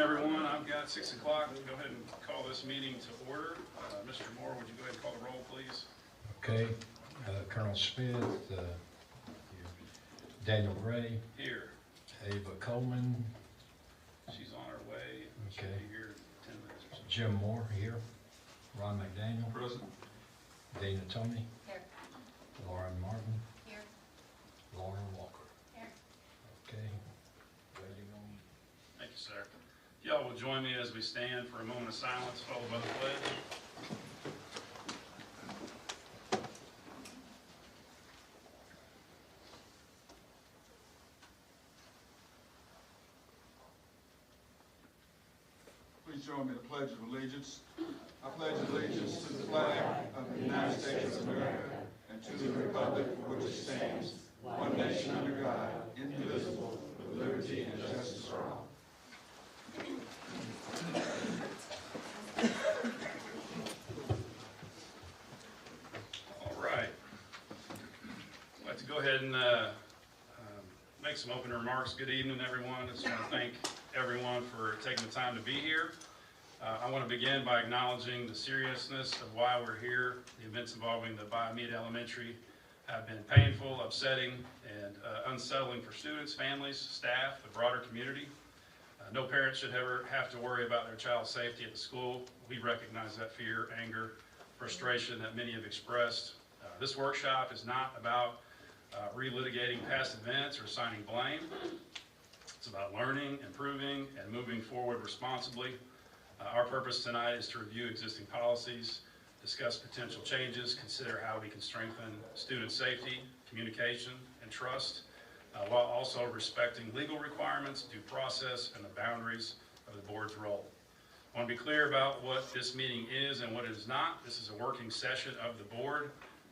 everyone. I've got 6 o'clock. Go ahead and call this meeting to order. Mr. Moore, would you go ahead and call the roll, please? Okay. Colonel Smith, Daniel Gray. Here. Ava Coleman. She's on her way. Okay. She'll be here in 10 minutes or so. Jim Moore here. Ron McDaniel. Present. Dana Tony. Here. Lauren Martin. Here. Lauren Walker. Here. Okay. Waiting on. Thank you, sir. Y'all will join me as we stand for a moment of silence, followed by the pledge. Please join me in the Pledge of Allegiance. I pledge allegiance to the flag of the United States of America and to the republic for which it stands, one nation under God, indivisible, with liberty and justice for all. All right. I'd like to go ahead and make some opening remarks. Good evening, everyone. I just want to thank everyone for taking the time to be here. I want to begin by acknowledging the seriousness of why we're here. The events involving the Biomeda Elementary have been painful, upsetting, and unsettling for students, families, staff, the broader community. No parent should ever have to worry about their child's safety at the school. We recognize that fear, anger, frustration that many have expressed. This workshop is not about relitigating past events or assigning blame. It's about learning, improving, and moving forward responsibly. Our purpose tonight is to review existing policies, discuss potential changes, consider how we can strengthen student safety, communication, and trust, while also respecting legal requirements, due process, and the boundaries of the board's role. I want to be clear about what this meeting is and what it is not. This is a working session of the board.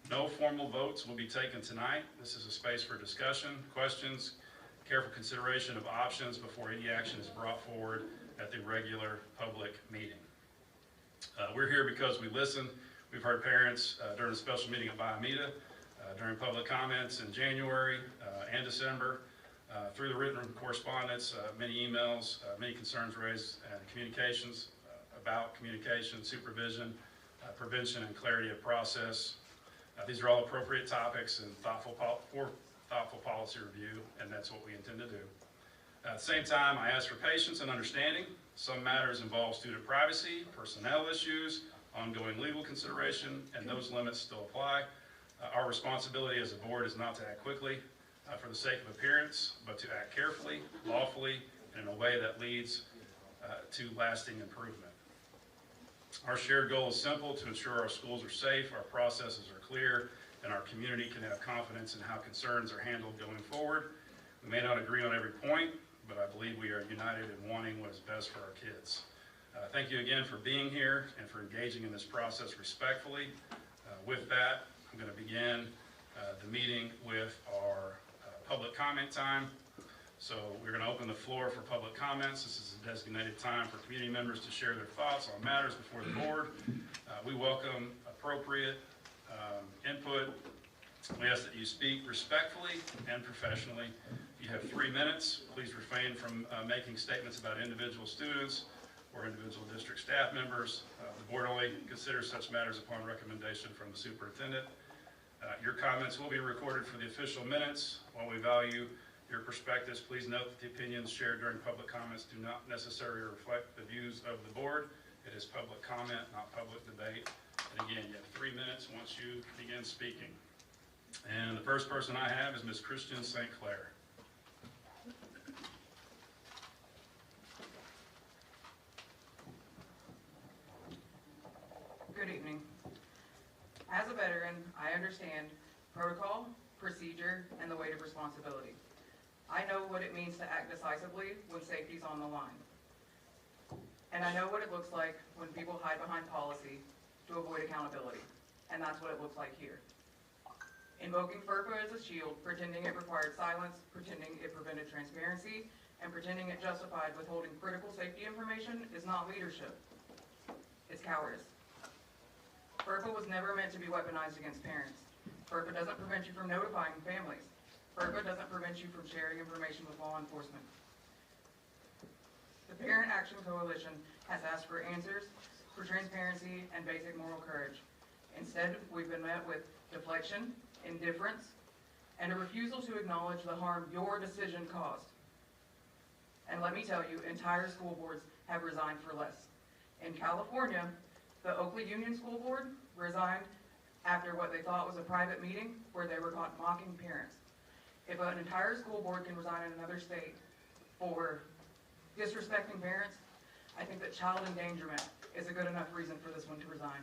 No formal votes will be taken tonight. This is a space for discussion, questions, careful consideration of options before any action is brought forward at the regular public meeting. We're here because we listen. We've heard parents during a special meeting at Biomeda, during public comments in January and December, through the written correspondence, many emails, many concerns raised, and communications about communication, supervision, prevention, and clarity of process. These are all appropriate topics and thoughtful policy review, and that's what we intend to do. At the same time, I ask for patience and understanding. Some matters involve student privacy, personnel issues, ongoing legal consideration, and those limits still apply. Our responsibility as a board is not to act quickly for the sake of appearance, but to act carefully, lawfully, and in a way that leads to lasting improvement. Our shared goal is simple: to ensure our schools are safe, our processes are clear, and our community can have confidence in how concerns are handled going forward. We may not agree on every point, but I believe we are united in wanting what is best for our kids. Thank you again for being here and for engaging in this process respectfully. With that, I'm going to begin the meeting with our public comment time. So we're going to open the floor for public comments. This is a designated time for community members to share their thoughts on matters before the board. We welcome appropriate input. We ask that you speak respectfully and professionally. You have 3 minutes. Please refrain from making statements about individual students or individual district staff members. The board only considers such matters upon recommendation from the superintendent. Your comments will be recorded for the official minutes. While we value your perspectives, please note that the opinions shared during public comments do not necessarily reflect the views of the board. It is public comment, not public debate. And again, you have 3 minutes once you begin speaking. And the first person I have is Ms. Christian St. Clair. Good evening. As a veteran, I understand protocol, procedure, and the weight of responsibility. I know what it means to act decisively when safety's on the line. And I know what it looks like when people hide behind policy to avoid accountability. And that's what it looks like here. Invoking FERPA as a shield, pretending it required silence, pretending it prevented transparency, and pretending it justified withholding critical safety information is not leadership. It's cowardice. FERPA was never meant to be weaponized against parents. FERPA doesn't prevent you from notifying families. FERPA doesn't prevent you from sharing information with law enforcement. The Parent Action Coalition has asked for answers, for transparency, and basic moral courage. Instead, we've been met with deflection, indifference, and a refusal to acknowledge the harm your decision caused. And let me tell you, entire school boards have resigned for less. In California, the Oakley Union School Board resigned after what they thought was a private meeting where they were caught mocking parents. If an entire school board can resign in another state for disrespecting parents, I think that child endangerment is a good enough reason for this one to resign.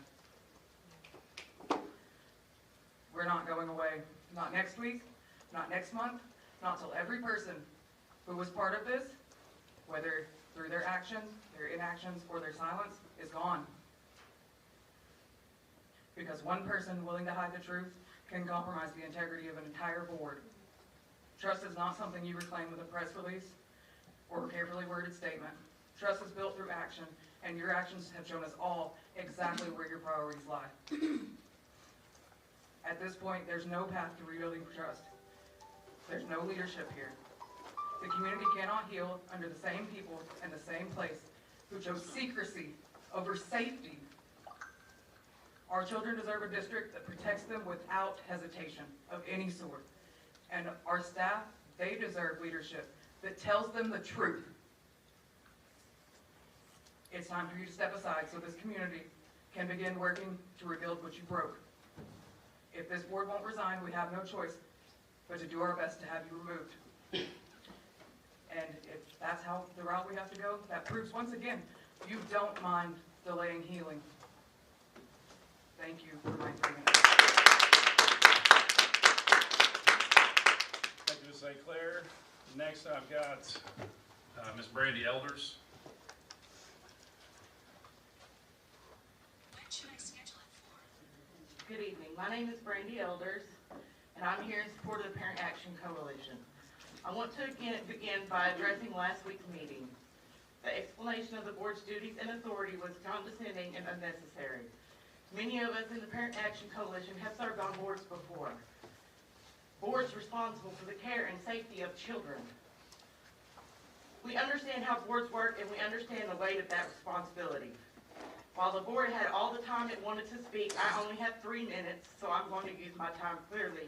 We're not going away, not next week, not next month, not till every person who was part of this, whether through their actions, their inactions, or their silence, is gone. Because one person willing to hide the truth can compromise the integrity of an entire board. Trust is not something you reclaim with a press release or a carefully worded statement. Trust is built through action, and your actions have shown us all exactly where your priorities lie. At this point, there's no path to rebuilding trust. There's no leadership here. The community cannot heal under the same people and the same place who chose secrecy over safety. Our children deserve a district that protects them without hesitation of any sort. And our staff, they deserve leadership that tells them the truth. It's time for you to step aside so this community can begin working to rebuild what you broke. If this board won't resign, we have no choice but to do our best to have you removed. And if that's how the route we have to go, that proves once again, you don't mind delaying healing. Thank you for my 3 minutes. Thank you, Ms. St. Clair. Next, I've got Ms. Brandy Elders. When should I schedule it for? Good evening. My name is Brandy Elders, and I'm here in support of the Parent Action Coalition. I want to begin by addressing last week's meeting. The explanation of the board's duties and authority was condescending and unnecessary. Many of us in the Parent Action Coalition have served on boards before. Boards responsible for the care and safety of children. We understand how boards work, and we understand the weight of that responsibility. While the board had all the time it wanted to speak, I only have 3 minutes, so I'm going to use my time clearly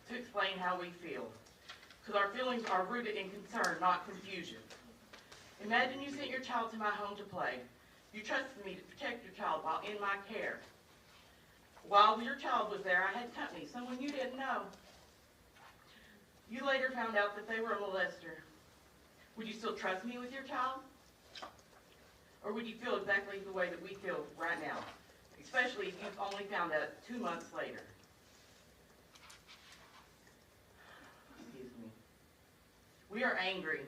to explain how we feel. Because our feelings are rooted in concern, not confusion. Imagine you sent your child to my home to play. You trusted me to protect your child while in my care. While your child was there, I had company, someone you didn't know. You later found out that they were a molester. Would you still trust me with your child? Or would you feel exactly the way that we feel right now? Especially if you've only found out 2 months later. Excuse me. We are angry.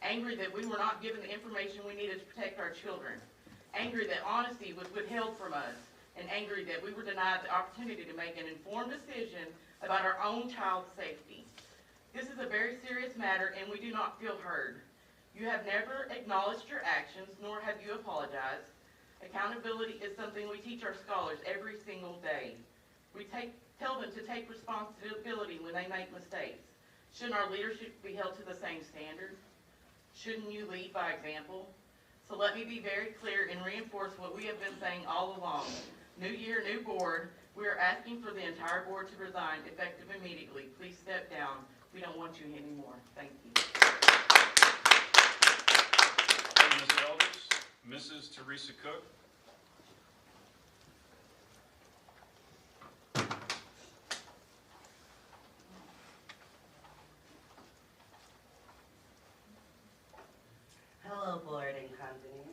Angry that we were not given the information we needed to protect our children. Angry that honesty was withheld from us. And angry that we were denied the opportunity to make an informed decision about our own child's safety. This is a very serious matter, and we do not feel heard. You have never acknowledged your actions, nor have you apologized. Accountability is something we teach our scholars every single day. We tell them to take responsibility when they make mistakes. Shouldn't our leadership be held to the same standard? Shouldn't you lead by example? So let me be very clear and reinforce what we have been saying all along. New year, new board. We are asking for the entire board to resign effective immediately. Please step down. We don't want you anymore. Thank you. Thank you, Ms. Elders. Mrs. Teresa Cook. Hello, board and company.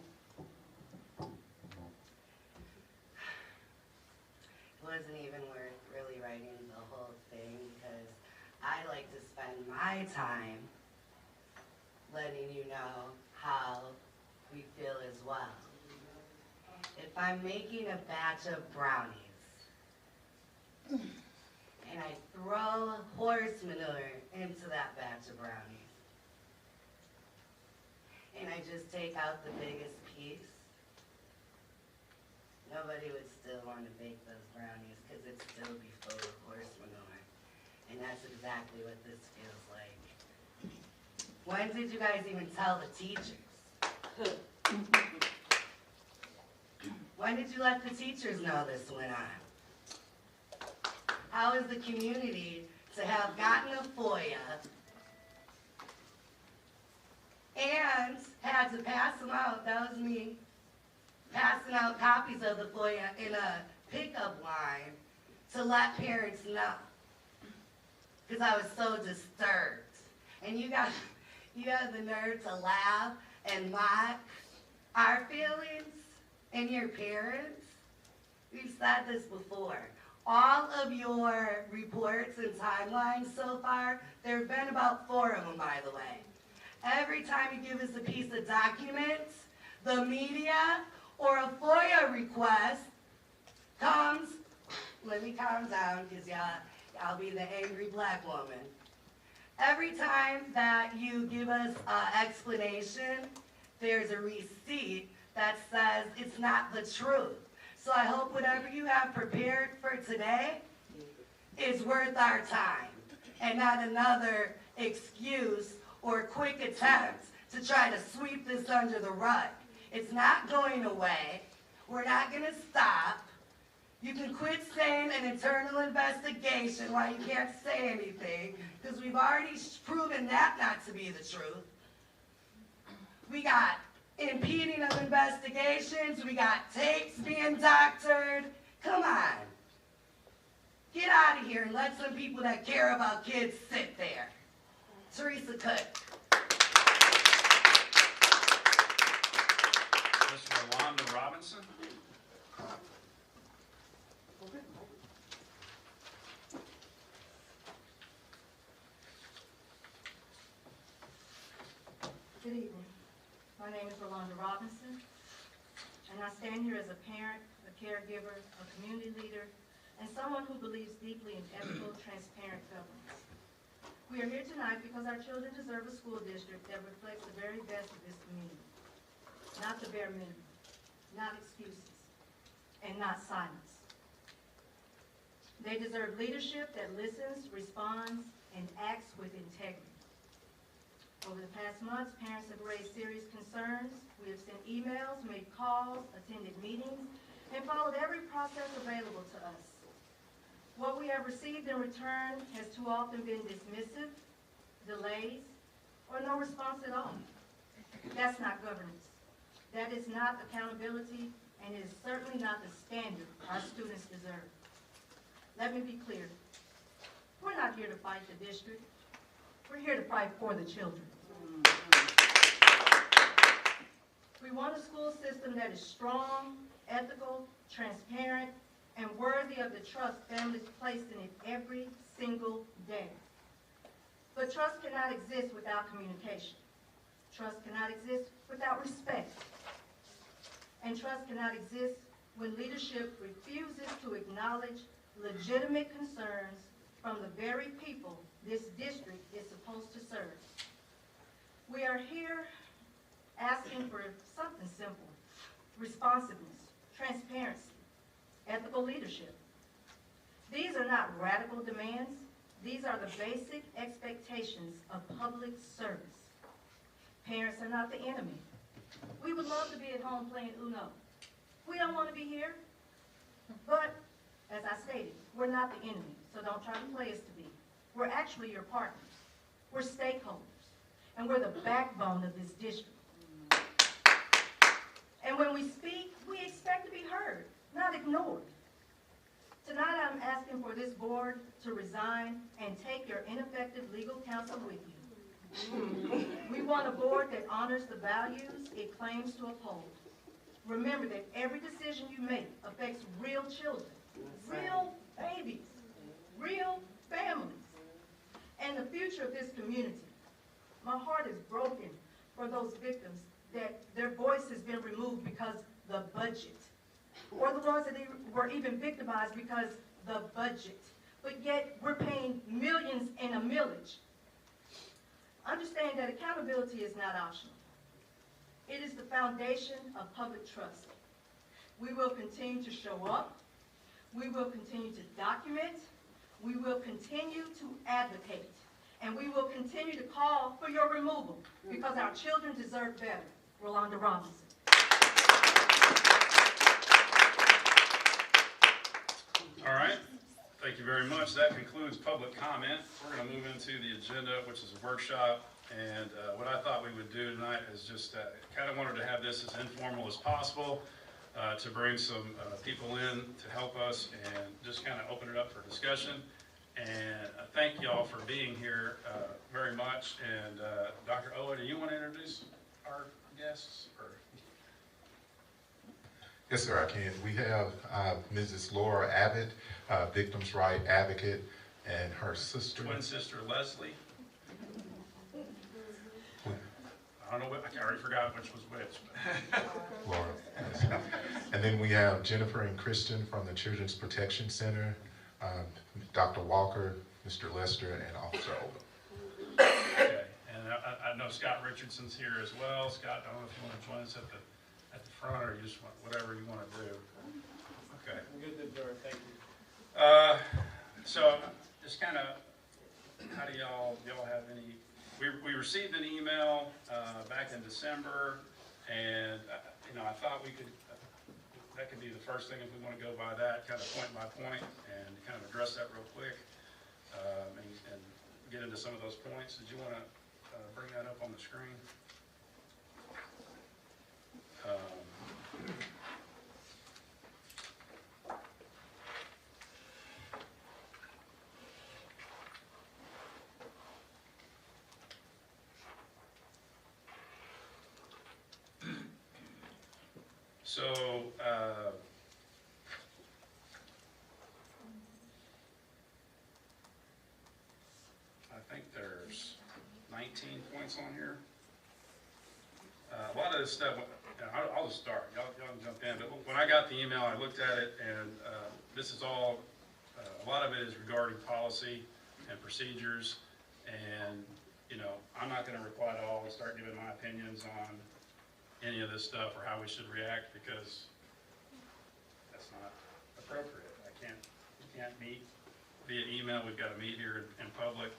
It wasn't even worth really writing the whole thing because I like to spend my time letting you know how we feel as well. If I'm making a batch of brownies and I throw horse manure into that batch of brownies, and I just take out the biggest piece, nobody would still want to bake those brownies because it'd still be full of horse manure. And that's exactly what this feels like. When did you guys even tell the teachers? When did you let the teachers know this went on? How is the community to have gotten a FOIA and had to pass them out, that was me, passing out copies of the FOIA in a pickup line to let parents know? Because I was so disturbed. And you got the nerve to laugh and mock our feelings and your parents. We've said this before. All of your reports and timelines so far, there have been about 4 of them, by the way. Every time you give us a piece of documents, the media or a FOIA request comes, let me calm down because I'll be the angry black woman. Every time that you give us an explanation, there's a receipt that says it's not the truth. So I hope whatever you have prepared for today is worth our time and not another excuse or quick attempt to try to sweep this under the rug. It's not going away. We're not going to stop. You can quit saying an internal investigation while you can't say anything, because we've already proven that not to be the truth. We got impeding of investigations. We got tapes being doctored. Come on. Get out of here and let some people that care about kids sit there. Teresa Cook. Miss Rolanda Robinson. Good evening. My name is Rolanda Robinson, and I stand here as a parent, a caregiver, a community leader, and someone who believes deeply in ethical, transparent governance. We are here tonight because our children deserve a school district that reflects the very best of this community. Not the bare minimum, not excuses, and not silence. They deserve leadership that listens, responds, and acts with integrity. Over the past months, parents have raised serious concerns. We have sent emails, made calls, attended meetings, and followed every process available to us. What we have received in return has too often been dismissive, delays, or no response at all. That's not governance. That is not accountability, and it is certainly not the standard our students deserve. Let me be clear. We're not here to fight the district. We're here to fight for the children. We want a school system that is strong, ethical, transparent, and worthy of the trust families place in it every single day. But trust cannot exist without communication. Trust cannot exist without respect. And trust cannot exist when leadership refuses to acknowledge legitimate concerns from the very people this district is supposed to serve. We are here asking for something simple: responsiveness, transparency, ethical leadership. These are not radical demands. These are the basic expectations of public service. Parents are not the enemy. We would love to be at home playing Uno. We don't want to be here. But, as I stated, we're not the enemy, so don't try to play us to be. We're actually your partners. We're stakeholders, and we're the backbone of this district. And when we speak, we expect to be heard, not ignored. Tonight I'm asking for this board to resign and take your ineffective legal counsel with you. We want a board that honors the values it claims to uphold. Remember that every decision you make affects real children, real babies, real families, and the future of this community. My heart is broken for those victims that their voice has been removed because the budget, or the ones that were even victimized because the budget. But yet we're paying millions in a millage. Understand that accountability is not optional. It is the foundation of public trust. We will continue to show up. We will continue to document. We will continue to advocate. And we will continue to call for your removal because our children deserve better. Rolanda Robinson. All right, thank you very much. That concludes public comment. We're going to move into the agenda, which is a workshop. And what I thought we would do tonight is just kind of wanted to have this as informal as possible, to bring some people in to help us and just kind of open it up for discussion. And thank y'all for being here very much. And Dr. Owen, do you want to introduce our guests? Or? Yes, sir, I can. We have Mrs. Laura Abbott, victim's right advocate, and her sister. Twin sister Leslie. I don't know what, I already forgot which was which. Laura. Yes. And then we have Jennifer and Kristen from the Children's Protection Center, Dr. Walker, Mr. Lester, and Officer Oldham. Okay, and I know Scott Richardson's here as well. Scott, I don't know if you want to join us at the front, or you just want, whatever you want to do. Okay. Good to do it, thank you. So just kind of, how do y'all have any, we received an email back in December, and you know, I thought we could, that could be the first thing if we want to go by that, kind of point by point, and kind of address that real quick, and get into some of those points. Did you want to bring that up on the screen? So, I think there's 19 points on here. A lot of this stuff, I'll just start. Y'all can jump in. But when I got the email, I looked at it, and this is all, a lot of it is regarding policy and procedures. And, you know, I'm not going to reply to all and start giving my opinions on any of this stuff or how we should react, because that's not appropriate. We can't meet via email. We've got to meet here in public.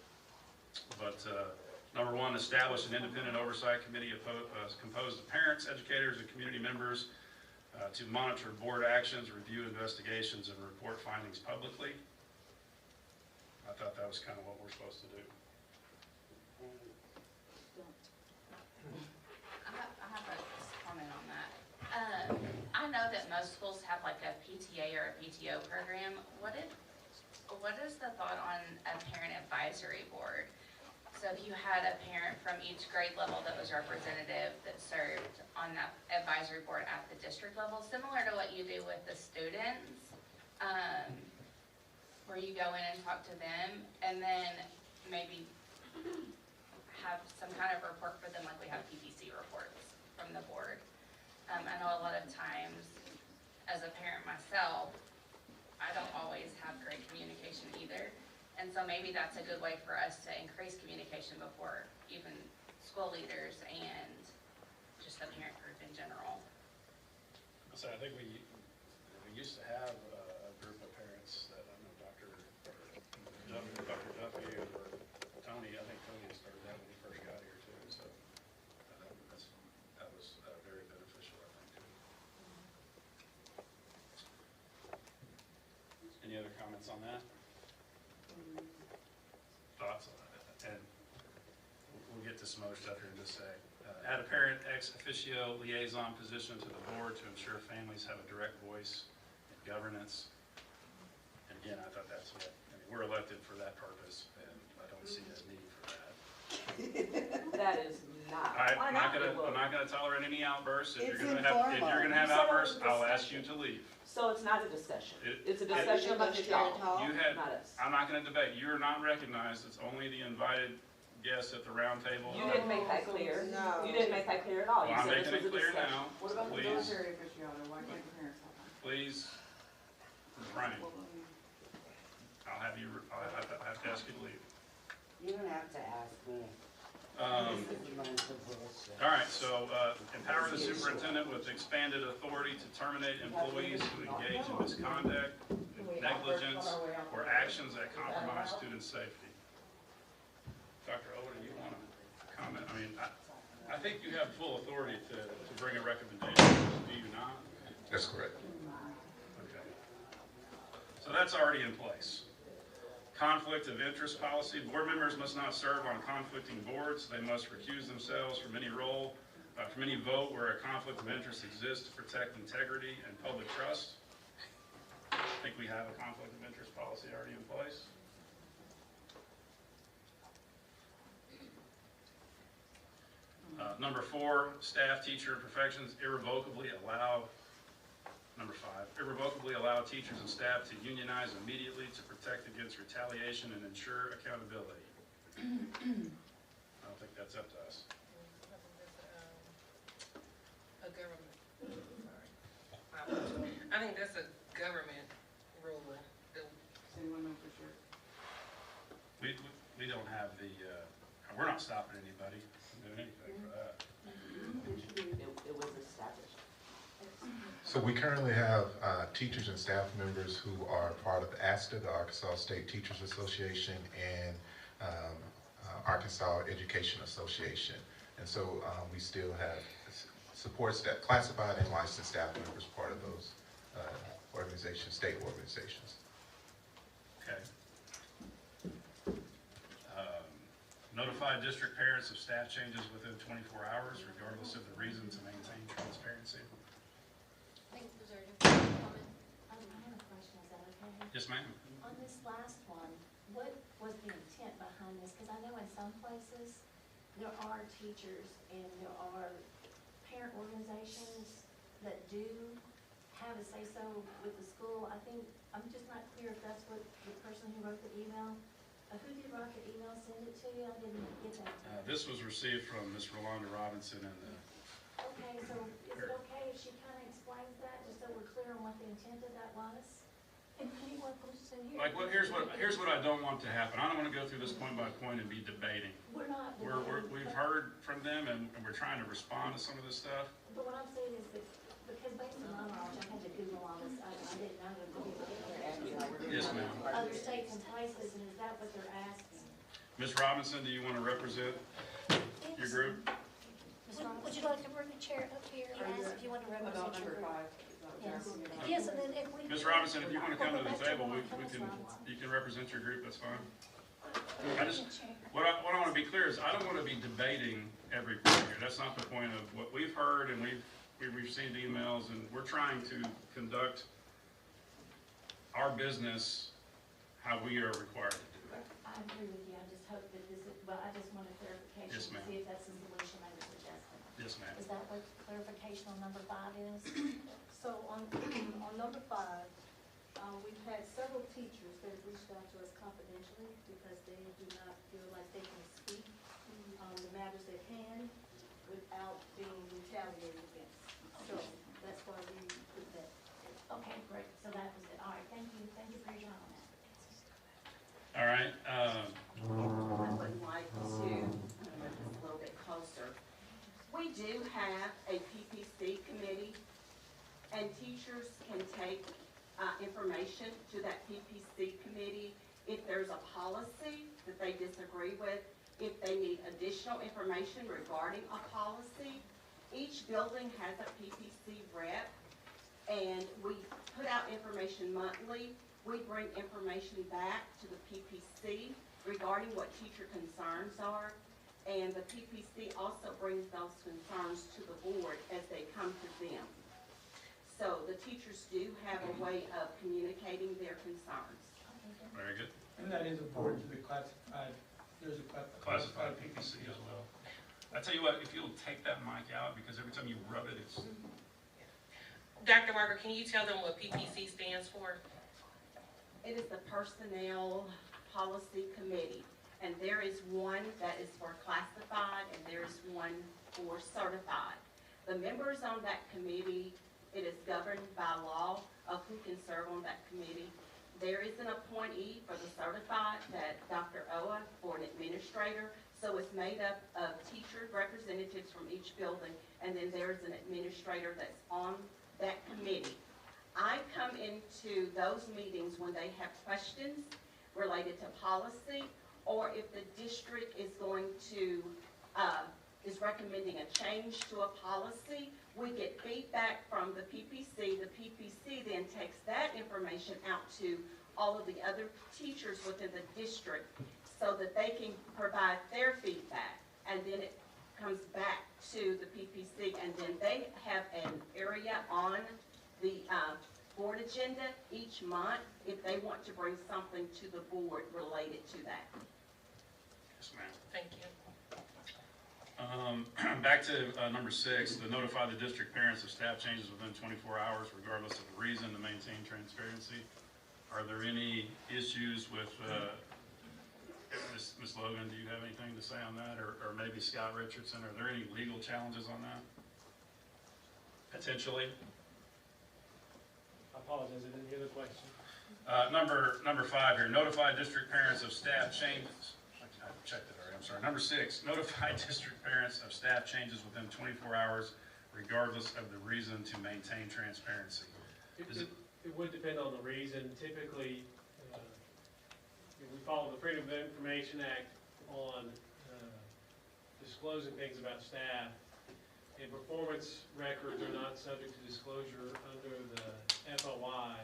But number one, establish an independent oversight committee composed of parents, educators, and community members to monitor board actions, review investigations, and report findings publicly. I thought that was kind of what we're supposed to do. I have a comment on that. I know that most schools have like a PTA or a PTO program. What is the thought on a parent advisory board? So if you had a parent from each grade level that was representative that served on that advisory board at the district level, similar to what you do with the students, where you go in and talk to them, and then maybe have some kind of report for them, like we have PPC reports from the board. I know a lot of times, as a parent myself, I don't always have great communication either. And so maybe that's a good way for us to increase communication before even school leaders and just the parent group in general. So I think we used to have a group of parents that, I know Dr. Duffy or Tony, I think Tony started that when he first got here too, so that was very beneficial, I think, too. Any other comments on that? Thoughts on it? And we'll get to some other stuff here in just a sec. Add a parent ex officio liaison position to the board to ensure families have a direct voice in governance. And again, I thought that's what, I mean, we're elected for that purpose, and I don't see a need for that. That is not. I'm not gonna tolerate any outbursts. If you're gonna have outbursts, I'll ask you to leave. So it's not a discussion. It's a discussion about y'all, not us. I'm not gonna debate. You're not recognized. It's only the invited guests at the round table. You didn't make that clear. No. You didn't make that clear at all. Well, You I'm said making this it was a clear discussion. now. What about the Please. military aficionado? Why can't the parents have one? Please refrain. I'll have to ask you to leave. You don't have to ask me. All This is a bunch of bullshit. right, so empower the superintendent with expanded authority to terminate employees who engage in misconduct, negligence, or actions that compromise student safety. Dr. Owen, do you want to comment? I mean, I think you have full authority to bring a recommendation, do you not? That's correct. Okay. So that's already in place. Conflict of interest policy. Board members must not serve on conflicting boards. They must recuse themselves from any role, from any vote where a conflict of interest exists to protect integrity and public trust. I think we have a conflict of interest policy already in place. Number 4, staff, teacher imperfections irrevocably allow. Number 5, irrevocably allow teachers and staff to unionize immediately to protect against retaliation and ensure accountability. I don't think that's up to us. A government, I think that's a government rule. Does anyone know for sure? We don't have the, we're not stopping anybody from doing anything for that. It was established. So we currently have teachers and staff members who are part of ASTA, the Arkansas State Teachers Association, and Arkansas Education Association. And so we still have support staff, classified and licensed staff members part of those organizations, state organizations. Okay. Notify district parents of staff changes within 24 hours, regardless of the reason, to maintain transparency. I think those are different comments. I have a question, is that okay? Yes, ma'am. On this last one, what was the intent behind this? Because I know in some places, there are teachers and there are parent organizations that do have a say-so with the school. I think, I'm just not clear if that's what the person who wrote the email, who did write the email send it to you? I didn't get that. This was received from Ms. Rolanda Robinson and the. Okay, so is it okay if she kind of explains that, just so we're clear on what the intent of that was? And anyone goes to here. Like, well, here's what I don't want to happen. I don't want to go through this point by point and be debating. We're not. We've heard from them and we're trying to respond to some of this stuff. But what I'm saying is that, because based on my knowledge, I had to Google all this, I didn't know that Yes, ma'am. other states and places, and is that what they're asking? Ms. Robinson, do you want to represent your group? Would you like to bring the chair up here and ask if you want to represent About your number group? 5. Yes, yes, and then if we. Ms. Robinson, if you want to come to the Back to table, Ms. you can represent your group, that's fine. What I want to be clear is I don't want to be debating every point here. That's not the point of what we've heard, and we've received emails, and we're trying to conduct our business how we are required to do it. I agree with you, I just hope that this is, well, I just want a clarification Yes, to ma'am. see if that's the solution they were suggesting. Yes, ma'am. Is that what clarification on number 5 is? So on number 5, we've had several teachers that have reached out to us confidentially because they do not feel like they can speak on the matters at hand without being retaliated against. So that's why we put that. Okay, great, so that was it, all right, thank you for your time on that. All right, I would like to move this a little bit closer. We do have a PPC committee, and teachers can take information to that PPC committee if there's a policy that they disagree with, if they need additional information regarding a policy. Each building has a PPC rep, and we put out information monthly. We bring information back to the PPC regarding what teacher concerns are, and the PPC also brings those concerns to the board as they come to them. So the teachers do have a way of communicating their concerns. very good. And that is important to the classified, there's a Classified PPC as well. I tell you what, if you'll take that mic out, because every time you rub it, it's. Dr. Walker, can you tell them what PPC stands for? It is the Personnel Policy Committee, and there is one that is for classified and there is one for certified. The members on that committee, it is governed by law of who can serve on that committee. There is an appointee for the certified, that Dr. Owa, for an administrator. So it's made up of teacher representatives from each building, and then there's an administrator that's on that committee. I come into those meetings when they have questions related to policy, or if the district is going to is recommending a change to a policy, we get feedback from the PPC. The PPC then takes that information out to all of the other teachers within the district so that they can provide their feedback. And then it comes back to the PPC, and then they have an area on the board agenda each month if they want to bring something to the board related to that. Yes, ma'am. Thank you. Back to number 6, to notify the district parents of staff changes within 24 hours regardless of the reason to maintain transparency. Are there any issues with, Ms. Logan, do you have anything to say on that? Or maybe Scott Richardson, are there any legal challenges on that? Potentially? I apologize, I didn't hear the question. Number 5 here, notify district parents of staff changes. I checked it already, I'm sorry. Number 6, notify district parents of staff changes within 24 hours regardless of the reason to maintain transparency. It would depend on the reason. Typically, we follow the Freedom of Information Act on disclosing things about staff. And performance records are not subject to disclosure under the FOI,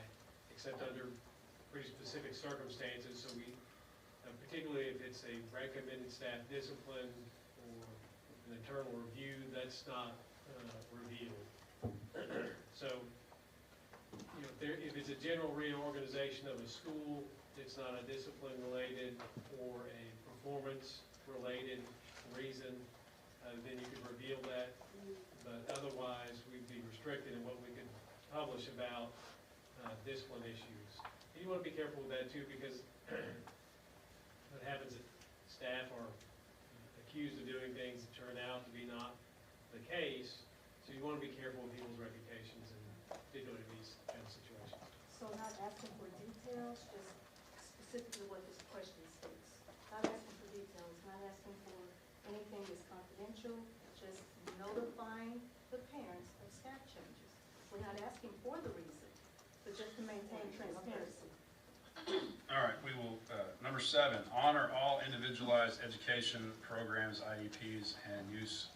except under pretty specific circumstances. So we, particularly if it's a recommended staff discipline or an internal review, that's not revealed. So, you know, if it's a general reorganization of a school, it's not a discipline related or a performance related reason, then you could reveal that. But otherwise, we'd be restricted in what we could publish about discipline issues. You want to be careful with that too, because what happens if staff are accused of doing things that turn out to be not the case. So you want to be careful with people's reputations, and particularly in these kind of situations. So not asking for details, just specifically what this question states. Not asking for details, not asking for anything that's confidential, just notifying the parents of staff changes. We're not asking for the reason, but just to maintain transparency. All right, we will, number 7, honor all individualized education programs, IEPs, and use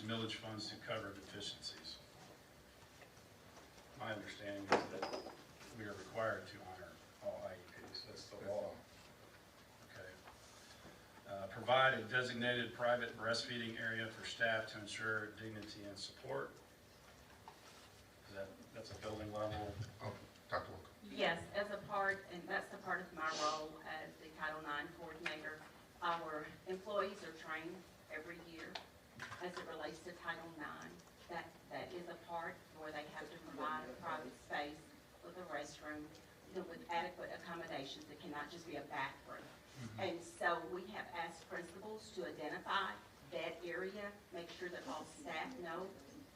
millage funds to cover deficiencies. My understanding is that we are required to honor all IEPs. That's the law. Okay. Provide a designated private breastfeeding area for staff to ensure dignity and support. That's a building level. Oh, Dr. Walker. Yes, as a part, and that's a part of my role as the Title IX coordinator, our employees are trained every year as it relates to Title IX. That is a part where they have to provide a private space with a restroom, you know, with adequate accommodations. It cannot just be a bathroom. And so we have asked principals to identify that area, make sure that all staff know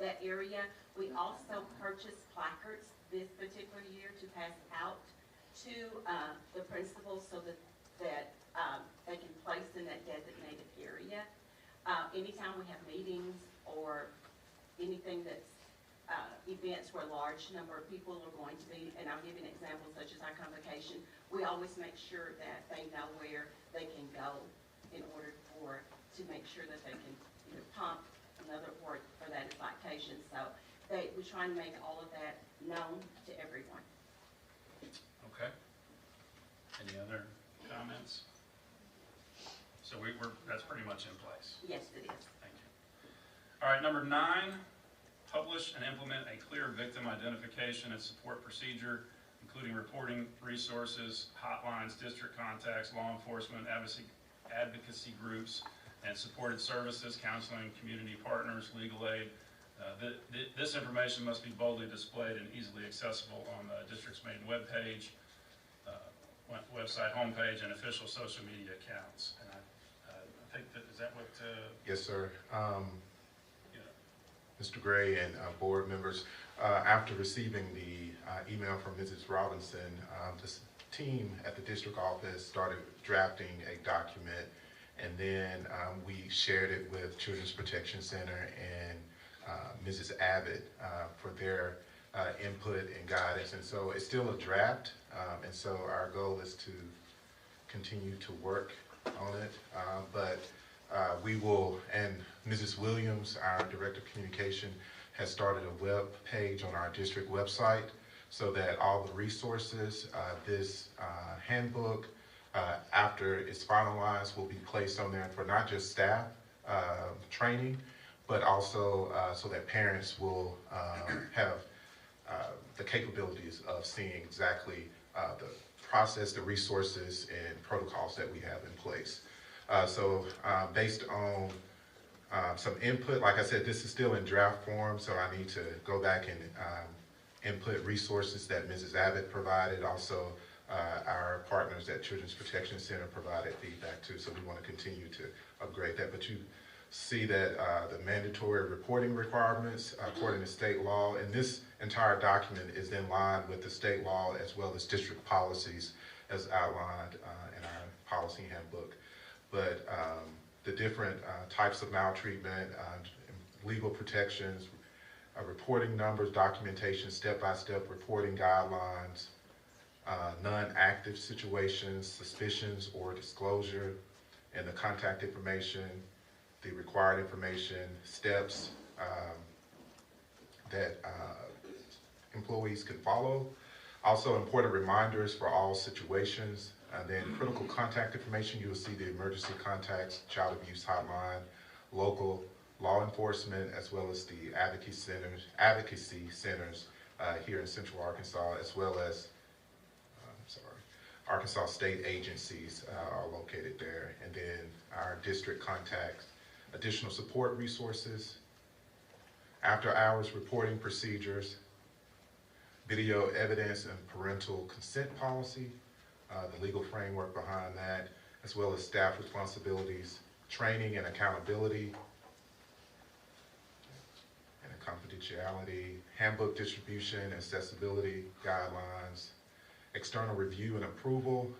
that area. We also purchased placards this particular year to pass out to the principals so that they can place in that designated area. Anytime we have meetings or anything that's events where a large number of people are going to be, and I'll give you an example such as our convocation, we always make sure that they know where they can go in order to make sure that they can either pump, another word for that is lactation. So we try and make all of that known to everyone. Okay. Any other comments? So that's pretty much in place. Yes, it is. Thank you. All right, number 9, publish and implement a clear victim identification and support procedure, including reporting resources, hotlines, district contacts, law enforcement, advocacy groups, and supported services, counseling, community partners, legal aid. This information must be boldly displayed and easily accessible on the district's main webpage, website homepage, and official social media accounts. And I think that, is that what? Yes, sir. Mr. Gray and board members, after receiving the email from Mrs. Robinson, this team at the district office started drafting a document, and then we shared it with Children's Protection Center and Mrs. Abbott for their input and guidance. And so it's still a draft, and so our goal is to continue to work on it, but we will, and Mrs. Williams, our Director of Communication, has started a web page on our district website so that all the resources, this handbook, after it's finalized, will be placed on there for not just staff training, but also so that parents will have the capabilities of seeing exactly the process, the resources, and protocols that we have in place. Based on some input, like I said, this is still in draft form, so I need to go back and input resources that Mrs. Abbott provided. Also, our partners at Children's Protection Center provided feedback too, so we want to continue to upgrade that. But you see that the mandatory reporting requirements according to state law, and this entire document is in line with the state law as well as district policies as outlined in our policy handbook. But the different types of maltreatment, legal protections, reporting numbers, documentation, step-by-step reporting guidelines, non-active situations, suspicions or disclosure, and the contact information, the required information, steps that employees can follow. Also important reminders for all situations. And then critical contact information, you'll see the emergency contacts, child abuse hotline, local law enforcement, as well as the advocacy centers here in Central Arkansas, as well as Arkansas state agencies are located there. And then our district contacts, additional support resources, after hours reporting procedures, video evidence and parental consent policy, the legal framework behind that, as well as staff responsibilities, training and accountability, and confidentiality, handbook distribution, accessibility guidelines, external review and approval.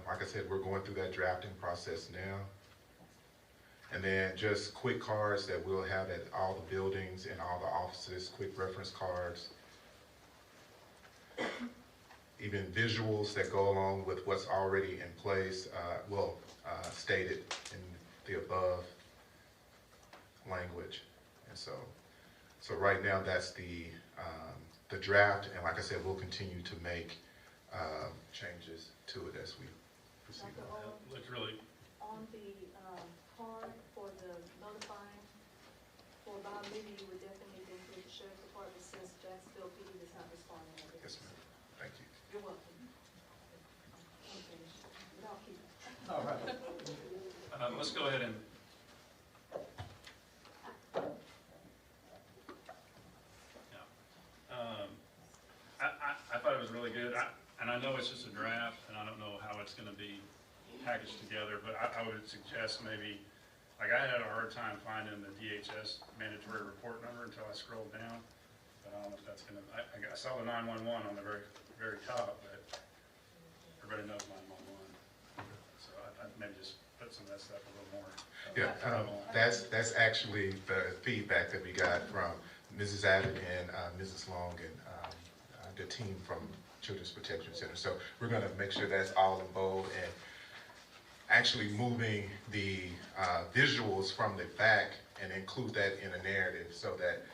Like I said, we're going through that drafting process now. And then just quick cards that we'll have at all the buildings and all the offices, quick reference cards. Even visuals that go along with what's already in place, stated in the above language. And so right now that's the draft, and like I said, we'll continue to make changes to it as we proceed. Looks really On the card for the notifying for Bob Lee, you would definitely need to include the sheriff's department since Jacksonville PD is not responding. Yes, ma'am. Thank you. You're welcome. Okay, but I'll keep it. All right. let's go ahead and I thought it was really good. And I know it's just a draft, and I don't know how it's going to be packaged together, but I would suggest maybe, like I had a hard time finding the DHS mandatory report number until I scrolled down. But I don't know if that's going to, I saw the 911 on the very top, but everybody knows 911. So I maybe just put some of that stuff a little more. That's actually the feedback that we got from Mrs. Abbott and Mrs. Long and the team from Children's Protection Center. So we're going to make sure that's all in bold and actually moving the visuals from the back and include that in a narrative so that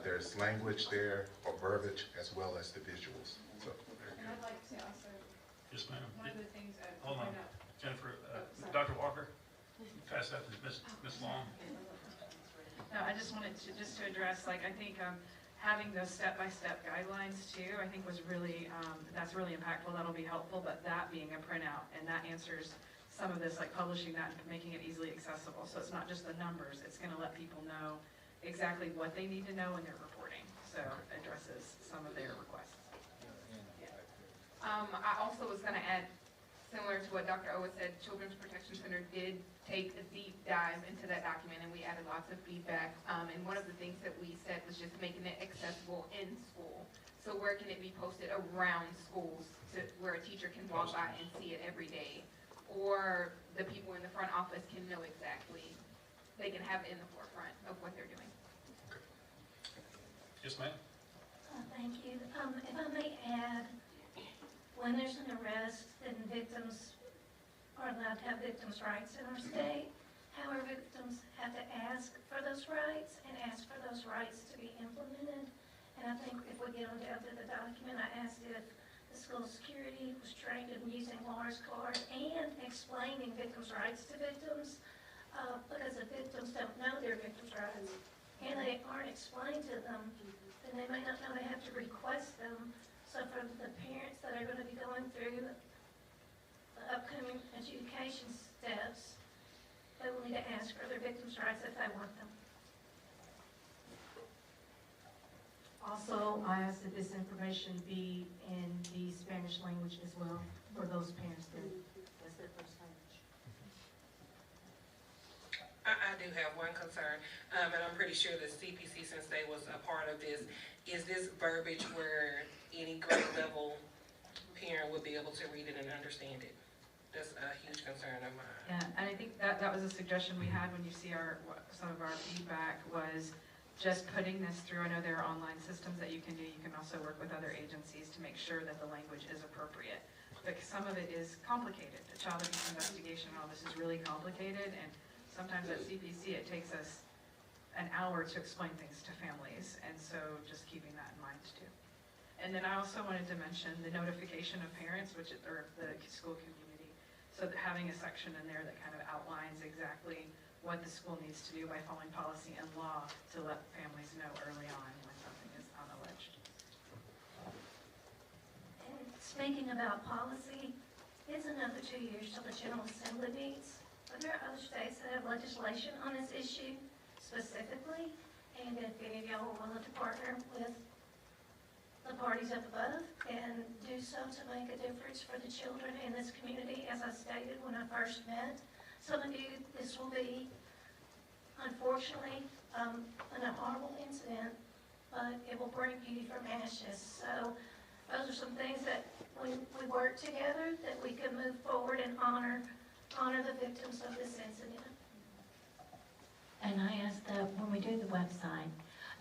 there's language there or verbiage as well as the visuals. So, And I'd like to also, yes, ma'am. one of the things that Hold on, point out. Jennifer, Dr. Walker, pass that to Ms. Long. No, I just wanted to address, like, I think having those step-by-step guidelines too, I think was really, that's really impactful. That'll be helpful, but that being a printout, and that answers some of this, like publishing that and making it easily accessible. So it's not just the numbers, it's gonna let people know exactly what they need to know in their reporting. So it addresses some of their requests. I also was gonna add, similar to what Dr. Owa said, Children's Protection Center did take a deep dive into that document, and we added lots of feedback. And one of the things that we said was just making it accessible in school. So where can it be posted around schools to where a teacher can walk by and see it every day? Or the people in the front office can know exactly, they can have it in the forefront of what they're doing. Yes, ma'am. Thank you. If I may add, when there's an arrest, then victims are allowed to have victims' rights in our state. However, victims have to ask for those think if we get on down to the document, I asked if the school security was trained in using Laura's card and explaining victims' rights to victims, because if victims don't know their victims' rights and they aren't explained to them, then they may not know they have to request them. So for the parents that are going to be going through the upcoming adjudication steps, they will need to ask for their victims' rights if they want them. Also, I asked that this information be in the Spanish language as well for those parents that that's their first language. I do have one concern, and I'm pretty sure the CPC, since they was a part of this, is this verbiage where any grade level parent would be able to read it and understand it? That's a huge concern of mine. Yeah, and I think that was a suggestion we had when you see some of our feedback was just putting this through. I know there are online systems that you can do. You can also work with other agencies to make sure that the language is appropriate. Because some of it is complicated. The child abuse investigation and all this is really complicated, and sometimes at CPC it takes us an hour to explain things to families, and so just keeping that in mind too. And then I also wanted to mention the notification of parents, or the school community, so that having a section in there that kind of outlines exactly what the school needs to do by following policy and law to let families know early on when something is alleged. And speaking about policy, it's another 2 years till the General Assembly meets. But there are other states that have legislation on this issue specifically, and if any of y'all are willing to partner with the parties up above and do so to make a difference for the children in this community, as I stated when I first met some of you, this will be, unfortunately, an horrible incident, but it will bring beauty from ashes. So those are some things that we work together, that we can move forward and honor the victims of this incident. And I asked when we do the website,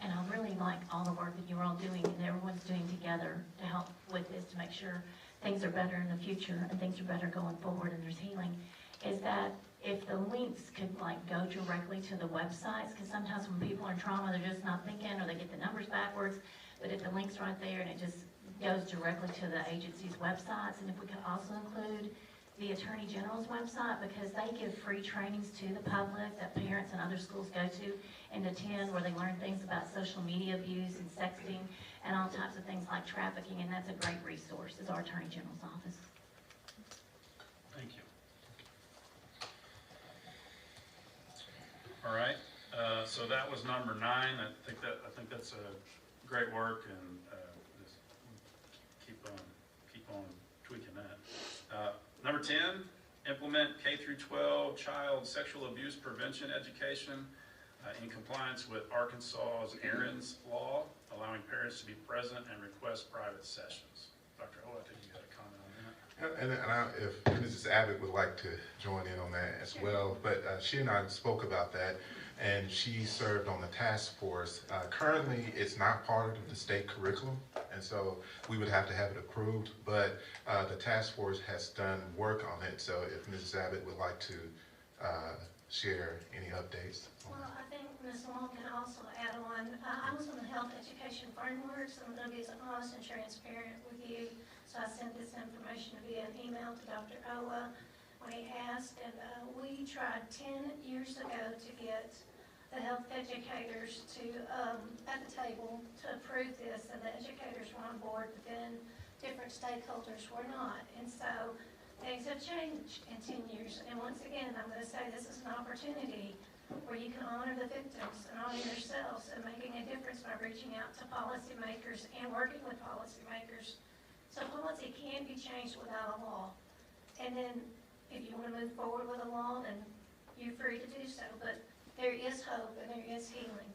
and I really like all the work that you're all doing and everyone's doing together to help with this, to make sure things are better in the future and things are better going forward and there's healing, is that if the links could go directly to the websites, because sometimes when people are in trauma, they're just not thinking, or they get the numbers backwards, but if the link's right there and it just goes directly to the agency's websites, and if we could also include the Attorney General's website, because they give free trainings to the public that parents and other schools go to and attend, where they learn things about social media abuse and sexting and all types of things like trafficking, and that's a great resource, is our Attorney General's office. Thank you. All right, so that was number 9. I think that's a great work, and just keep on tweaking that. Number 10, implement K-12 child sexual abuse prevention education in compliance with Arkansas's Aaron's Law, allowing parents to be present and request private sessions. Dr. O, I think you had a comment on that. And if Mrs. Abbott would like to join in on that as well, but she and I spoke about that, and she served on the task force. Currently, it's not part of the state curriculum, and so we would have to have it approved, but the task force has done work on it, so if Mrs. Abbott would like to share any updates. Well, I think Ms. Long can also add on. I was on the health education framework, so I'm going to be honest and transparent with you. So I sent this information via an email to Dr. Owa when he asked, and we tried 10 years ago to get the health educators to, at the table, to approve this, and the educators were on board, but then different stakeholders were not. And so things have changed in 10 years. And once again, I'm going to say this is an opportunity where you can honor the victims and honor yourselves, and making a difference by reaching out to policymakers and working with policymakers. So policy can be changed without a law. And then if you want to move forward with a law, then you're free to do so. But there is hope and there is healing.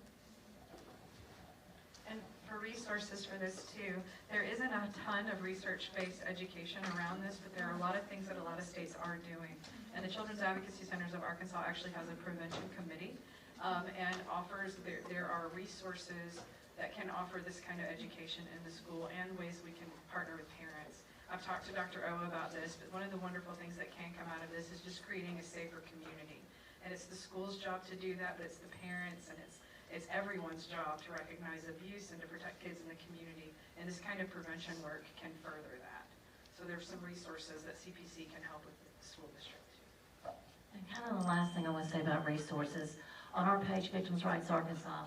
And for resources for this too, there isn't a ton of research-based education around this, but there are a lot of things that a lot of states are doing. And the Children's Advocacy Centers of Arkansas actually has a prevention committee and offers, there are resources that can offer this kind of education in the school and ways we can partner with parents. I've talked to Dr. Owa about this, but one of the wonderful things that can come out of this is just creating a safer community. And it's the school's job to do that, but it's the parents and it's It's everyone's job to recognize abuse and to protect kids in the community, and this kind of prevention work can further that. So there's some resources that CPC can help with the school district too. And kind of the last thing I want to say about resources, on our page, Victims' Rights Arkansas,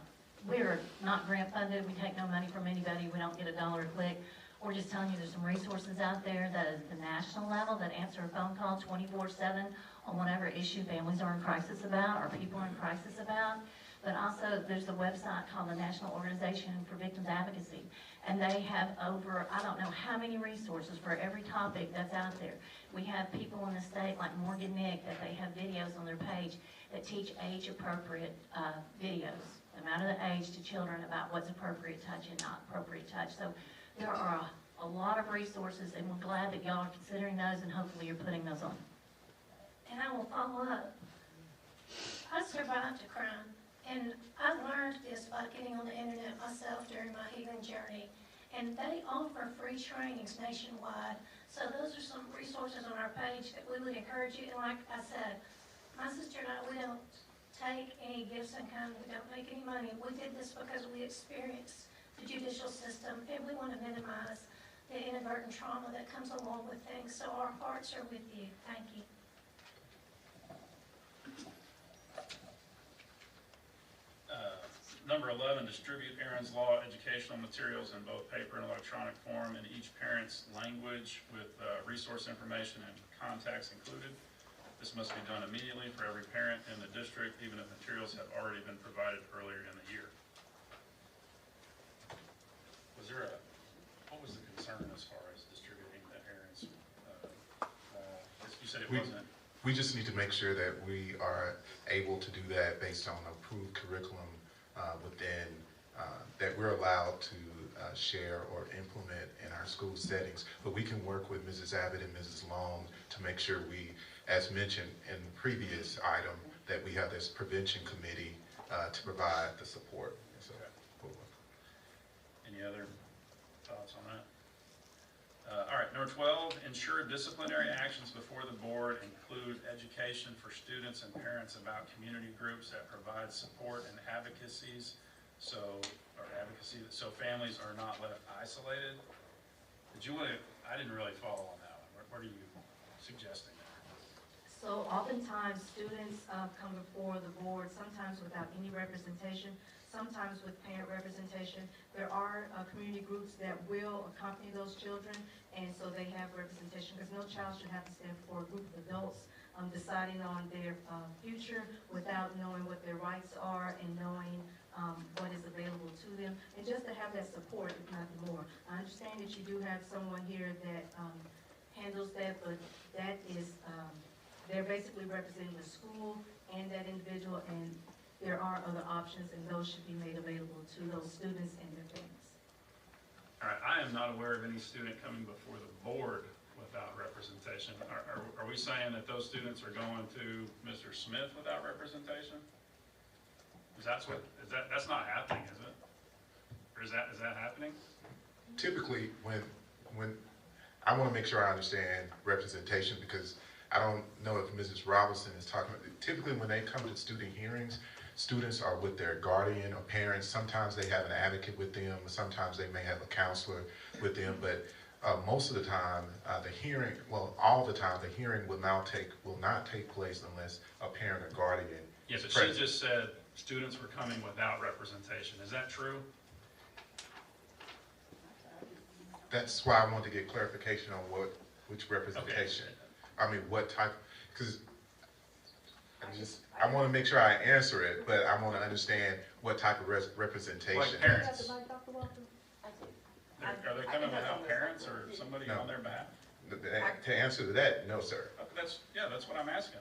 we are not grant funded, we take no money from anybody, we don't get $1 a click. We're just telling you there's some resources out there that is the national level that answer a phone call 24/7 on whatever issue families are in crisis about or people are in crisis about. But also there's a website called the National Organization for Victims Advocacy. And they have over, I don't know how many resources for every topic that's out there. We have people in the state like Morgan Nick that they have videos on their page that teach age-appropriate videos, no matter the age, to children about what's appropriate touch and not appropriate touch. So there are a lot of resources, and we're glad that y'all are considering those, and hopefully you're putting those on. And I will follow up. I survived a crime, and I learned this by getting on the internet myself during my healing journey. And they offer free trainings nationwide. So those are some resources on our page that we would encourage you. And like I said, my sister and I, we don't take any gifts in kind. We don't make any money. We did this because we experienced the judicial system, and we want to minimize the inadvertent trauma that comes along with things. So our hearts are with you. Thank you. Number 11, distribute Aaron's Law educational materials in both paper and electronic form in each parent's language with resource information and contacts included. This must be done immediately for every parent in the district, even if materials have already been provided earlier in the year. Was there what was the concern as far as distributing the Aaron's? You said it wasn't. We just need to make sure that we are able to do that based on approved curriculum within, that we're allowed to share or implement in our school settings. But we can work with Mrs. Abbott and Mrs. Long to make sure we, as mentioned in the previous item, that we have this prevention committee to provide the support. So, any other thoughts on that? All right, number 12, ensure disciplinary actions before the board include education for students and parents about community groups that provide support and advocacy, so families are not left isolated. Did you want to, I didn't really follow on that one. What are you suggesting there? So oftentimes students come before the board, sometimes without any representation, sometimes with parent representation. There are community groups that will accompany those children, and so they have representation, because no child should have to stand before a group of adults deciding on their future without knowing what their rights are and knowing what is available to them, and just to have that support, if nothing more. I understand that you do have someone here that handles that, but that is, they're basically representing the school and that individual, and there are other options, and those should be made available to those students and their families. All right, I am not aware of any student coming before the board without representation. Are we saying that those students are going to Mr. Smith without representation? That's not happening, is it? Or is that happening? Typically, when I want to make sure I understand representation, because I don't know if Mrs. Robinson is talking about, typically when they come to student hearings, students are with their guardian or parents. Sometimes they have an advocate with them, sometimes they may have a counselor with them, but most of the time, the hearing, well, all the time, the hearing will not take place unless a parent or guardian Yes, is but present. she just said students were coming without representation. Is that true? That's why I want to get clarification on which representation. Okay. I mean, what type, because I want to make sure I answer it, but I want to understand what type of representation. Like parents. Are they coming without parents or somebody No. on their behalf? To answer to that, no, sir. That's what I'm asking.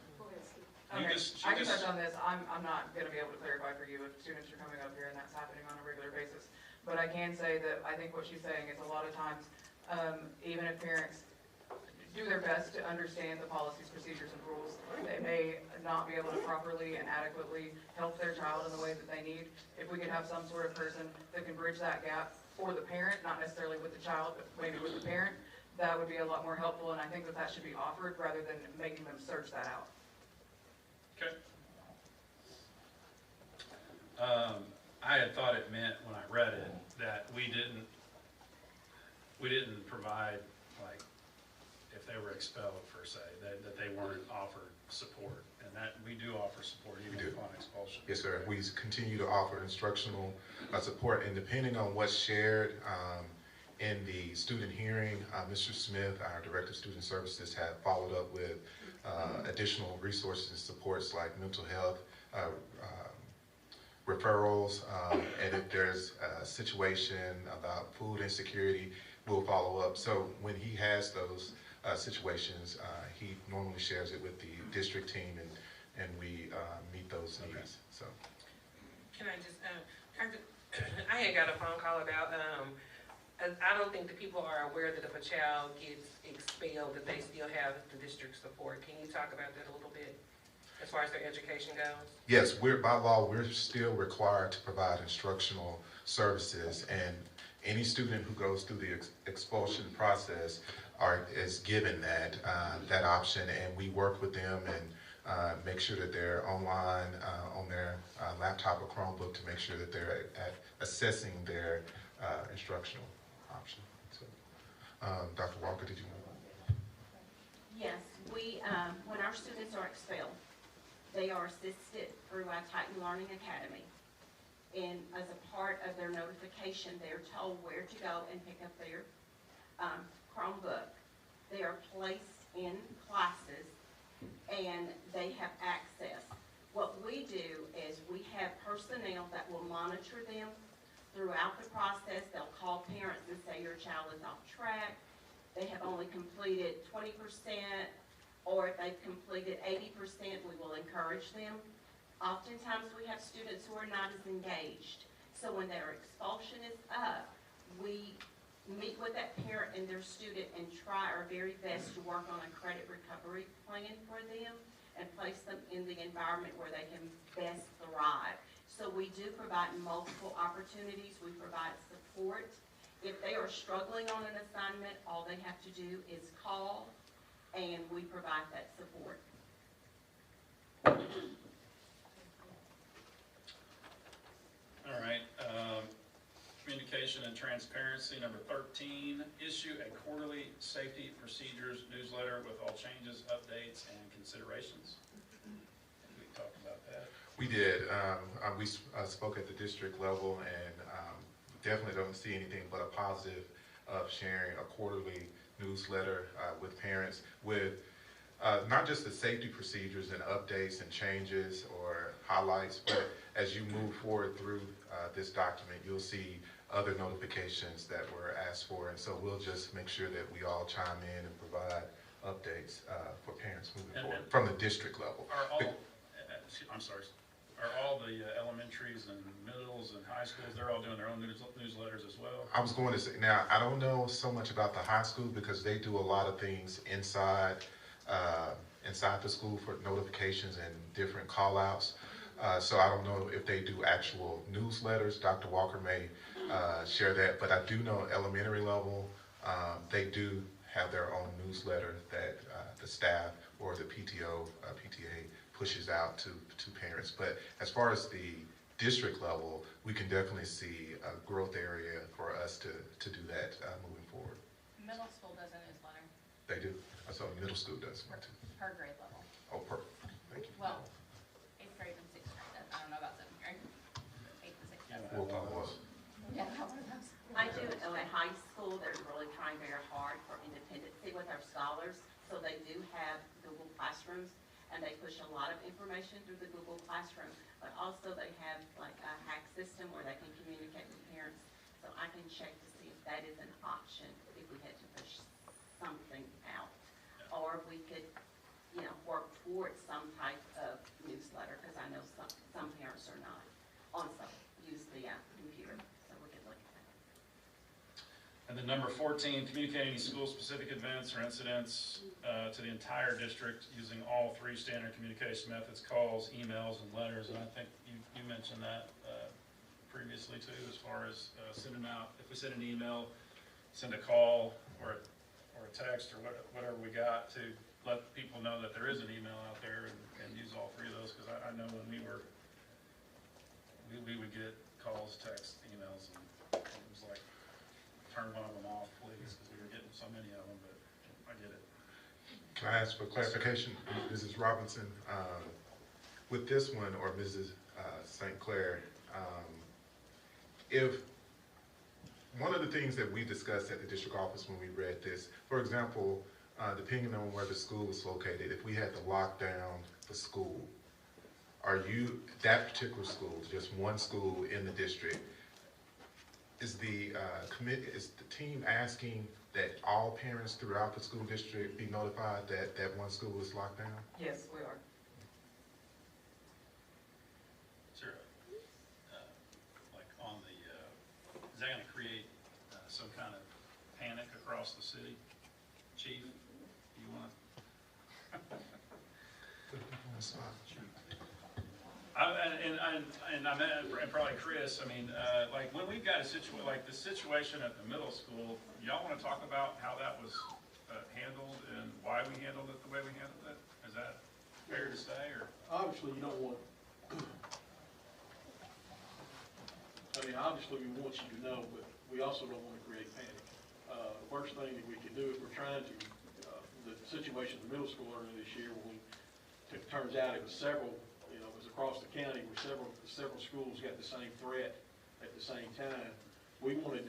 Okay, I can touch on this. I'm not going to be able to clarify for you if students are coming up here and that's happening on a regular basis. But I can say that I think what she's saying is a lot of times, even if parents do their best to understand the policies, procedures, and rules, they may not be able to properly and adequately help their child in the way that they need. If we could have some sort of person that can bridge that gap for the parent, not necessarily with the child, but maybe with the parent, that would be a lot more helpful, and I think that should be offered rather than making them search that out. Okay. thought it meant when I read it, that we didn't provide, like, if they were expelled per se, that they weren't offered support. And that, we do offer support even upon expulsion. Yes, sir. We continue to offer instructional support, and depending on what's shared in the student hearing, Mr. Smith, our Director of Student Services, had followed up with additional resources and supports like mental health, referrals, and if there's a situation about food insecurity, we'll follow up. So when he has those situations, he normally shares it with the district team, and we meet those needs. So, Can I just, I had got a phone call about, I don't think the people are aware that if a child gets expelled, that they still have the district support. Can you talk about that a little bit, as far as their education goes? yes, by law, we're still required to provide instructional services, and any student who goes through the expulsion process is given that option, and we work with them and make sure that they're online on their laptop or Chromebook to make sure that they're assessing their instructional option. So, Dr. Walker, did you want? Yes, when our students are expelled, they are assisted through our Titan Learning Academy. And as a part of their notification, they're told where to go and pick up their Chromebook. They are placed in classes and they have access. What we do is we have personnel that will monitor them throughout the process. They'll call parents and say your child is off track. They have only completed 20%, or if they've completed 80%, we will encourage them. Oftentimes we have students who are not as engaged. So when their expulsion is up, we meet with that parent and their student and try our very best to work on a credit recovery plan for them and place them in the environment where they can best thrive. So we do provide multiple opportunities. We provide support. If they are struggling on an assignment, all they have to do is call and we provide that support. All right, communication and transparency, number 13, issue a quarterly safety procedures newsletter with all changes, updates, and considerations. We talked about that. We did. We spoke at the district level, and definitely don't see anything but a positive of sharing a quarterly newsletter with parents with not just the safety procedures and updates and changes or highlights, but as you move forward through this document, you'll see other notifications that were asked for, and so we'll just make sure that we all chime in and provide updates for parents moving forward from the district level. Are all, I'm sorry, are all the elementaries and middles and high schools, they're all doing their own newsletters as well? I was going to say, now, I don't know so much about the high school because they do a lot of things inside the school for notifications and different call-outs. So I don't know if they do actual newsletters. Dr. Walker may share that, but I do know elementary level, they do have their own newsletter that the staff or the PTA pushes out to parents. But as far as the district level, we can definitely see a growth area for us to do that moving forward. Middle school does a newsletter, They do. I saw middle school does one too. per grade level. Oh, perfect. Thank you. Well, 8th grade and 6th grade, I don't know about 7th grade. 8th and 6th grade. We'll follow up. Yeah, that one of those. I do know at high school, they're really trying very hard for independency with our scholars. So they do have Google Classrooms, and they push a lot of information through the Google Classroom. But also they have like a hack system where they can communicate with parents. So I can check to see if that is an option if we had to push something out. Or we could, work towards some type of newsletter, because I know some parents are not use the computer. So we could look at that. And then number 14, communicating school-specific events or incidents to the entire district using all 3 standard communication methods, calls, emails, and letters. And I think you mentioned that previously too, as far as sending out, if we send an email, send a call or a text or whatever we got to let people know that there is an email out there, and use all 3 of those, because I know when we would get calls, texts, emails, and it was like, turn one of them off, please, because we were getting so many of them, but I get it. Can I ask for clarification, Mrs. Robinson? With this one, or Mrs. St. Clair, if one of the things that we discussed at the district office when we read this, for example, depending on where the school is located, if we had to lock down the school, are you, that particular school, just one school in the district, is the team asking that all parents throughout the school district be notified that that one school is locked down? Yes, we are. Is there, like on the, is that gonna create some kind of panic across the city? Chief, you wanna? And probably Chris, I mean, like when we've got a like the situation at the middle school, y'all wanna talk about how that was handled and why we handled it the way we handled it? Is that fair to say, or? Obviously, you don't want, I mean, obviously, we want you to know, but we also don't want to create panic. The worst thing that we can do if we're trying to, the situation at the middle school earlier this year, when it turns out it was several, you know, it was across the county where several schools got the same threat at the same time. We wanted,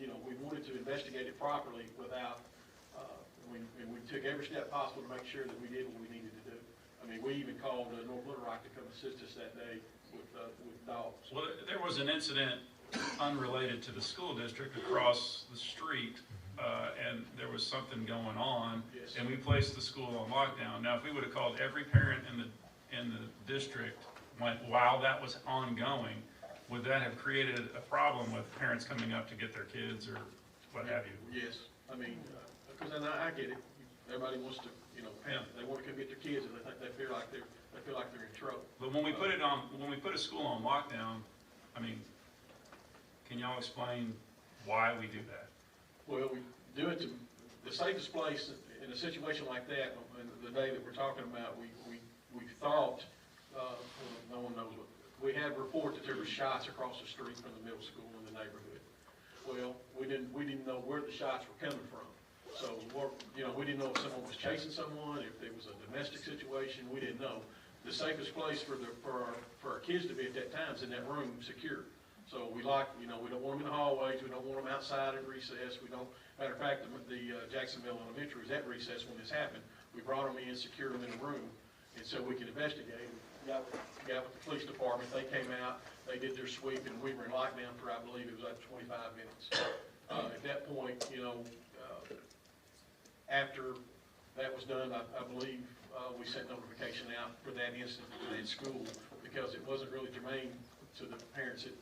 you know, we wanted to investigate it properly without, and we took every step possible to make sure that we did what we needed to do. I mean, we even called North Little Rock to come assist us that day with dogs. Well, there was an incident unrelated to the school district across the street, and there was something going on, Yes. and we placed the school on lockdown. Now, if we would have called every parent in the district while that was ongoing, would that have created a problem with parents coming up to get their kids or what have you? Yes, I mean, because then I get it. Everybody wants to, you know, they want to come get their kids, and they feel like they're in trouble. But when we put a school on lockdown, I mean, can y'all explain why we do that? Well, we do it to, the safest place in a situation like that, the day that we're talking about, we thought, no one knows what, we had a report that there were shots across the street from the middle school in the neighborhood. Well, we didn't know where the shots were coming from. So, you know, we didn't know if someone was chasing someone, if it was a domestic situation, we didn't know. The safest place for our kids to be at that time is in that room, secure. So we you know, we don't want them in the hallways, we don't want them outside at recess, we don't, matter of fact, the Jacksonville Elementary was at recess when this happened. We brought them in, secured them in a room, and so we could investigate. We got with the police department, they came out, they did their sweep, and we were in lockdown for, I believe, it was like 25 minutes. At that point, you know, after that was done, I believe we sent notification out for that incident to that school, because it wasn't really germane to the parents at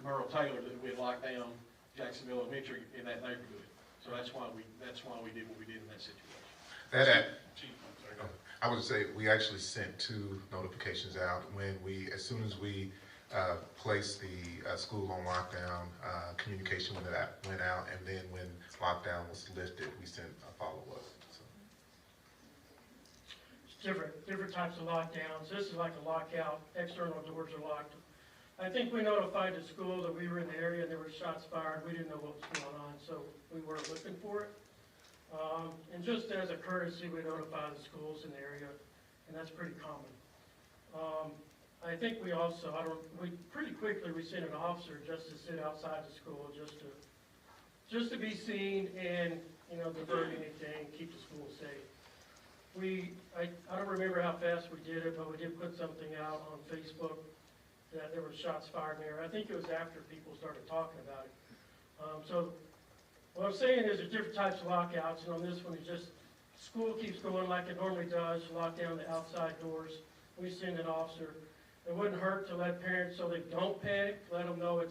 Merle Taylor that we had locked down Jacksonville Elementary in that neighborhood. So that's why we did what we did in that situation. I would say we actually sent 2 notifications out as soon as we placed the school on lockdown, communication went out, and then when lockdown was lifted, we sent a follow-up. So. It's different types of lockdowns. This is like a lockout, external doors are locked. I think we notified the school that we were in the area and there were shots fired. We didn't know what was going on, so we weren't looking for it. And just as a courtesy, we notify the schools in the area, and that's pretty common. I think we also, pretty quickly we sent an officer just to sit outside the school, just to be seen and, you know, divert anything, keep the school safe. I don't remember how fast we did it, but we did put something out on Facebook that there were shots fired in there. I think it was after people started talking about it. So what I'm saying is there's different types of lockouts, and on this one, it's just school keeps going like it normally does, lock down the outside doors. We send an officer. It wouldn't hurt to let parents, so they don't panic, let them know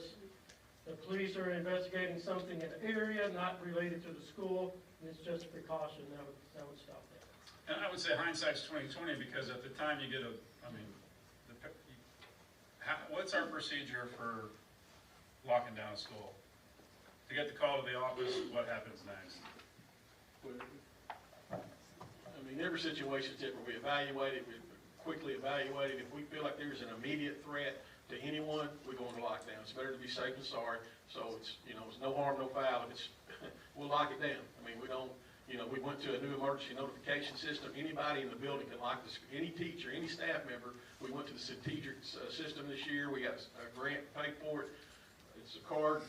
the police are investigating something in the area, not related to the school, and it's just a precaution. That would stop that. And I would say hindsight's 20/20, because at the time you get what's our procedure for locking down a school? To get the call to the office, what happens next? I mean, every situation is different. We evaluate it, we quickly evaluate it. If we feel like there's an immediate threat to anyone, we go into lockdown. It's better to be safe than sorry. So it's, it's no harm, no foul. If it's, we'll lock it down. I mean, we don't, we went to a new emergency notification system. Anybody in the building can lock this, any teacher, any staff member. We went to the strategic system this year. We got a grant paid for it. It's a card,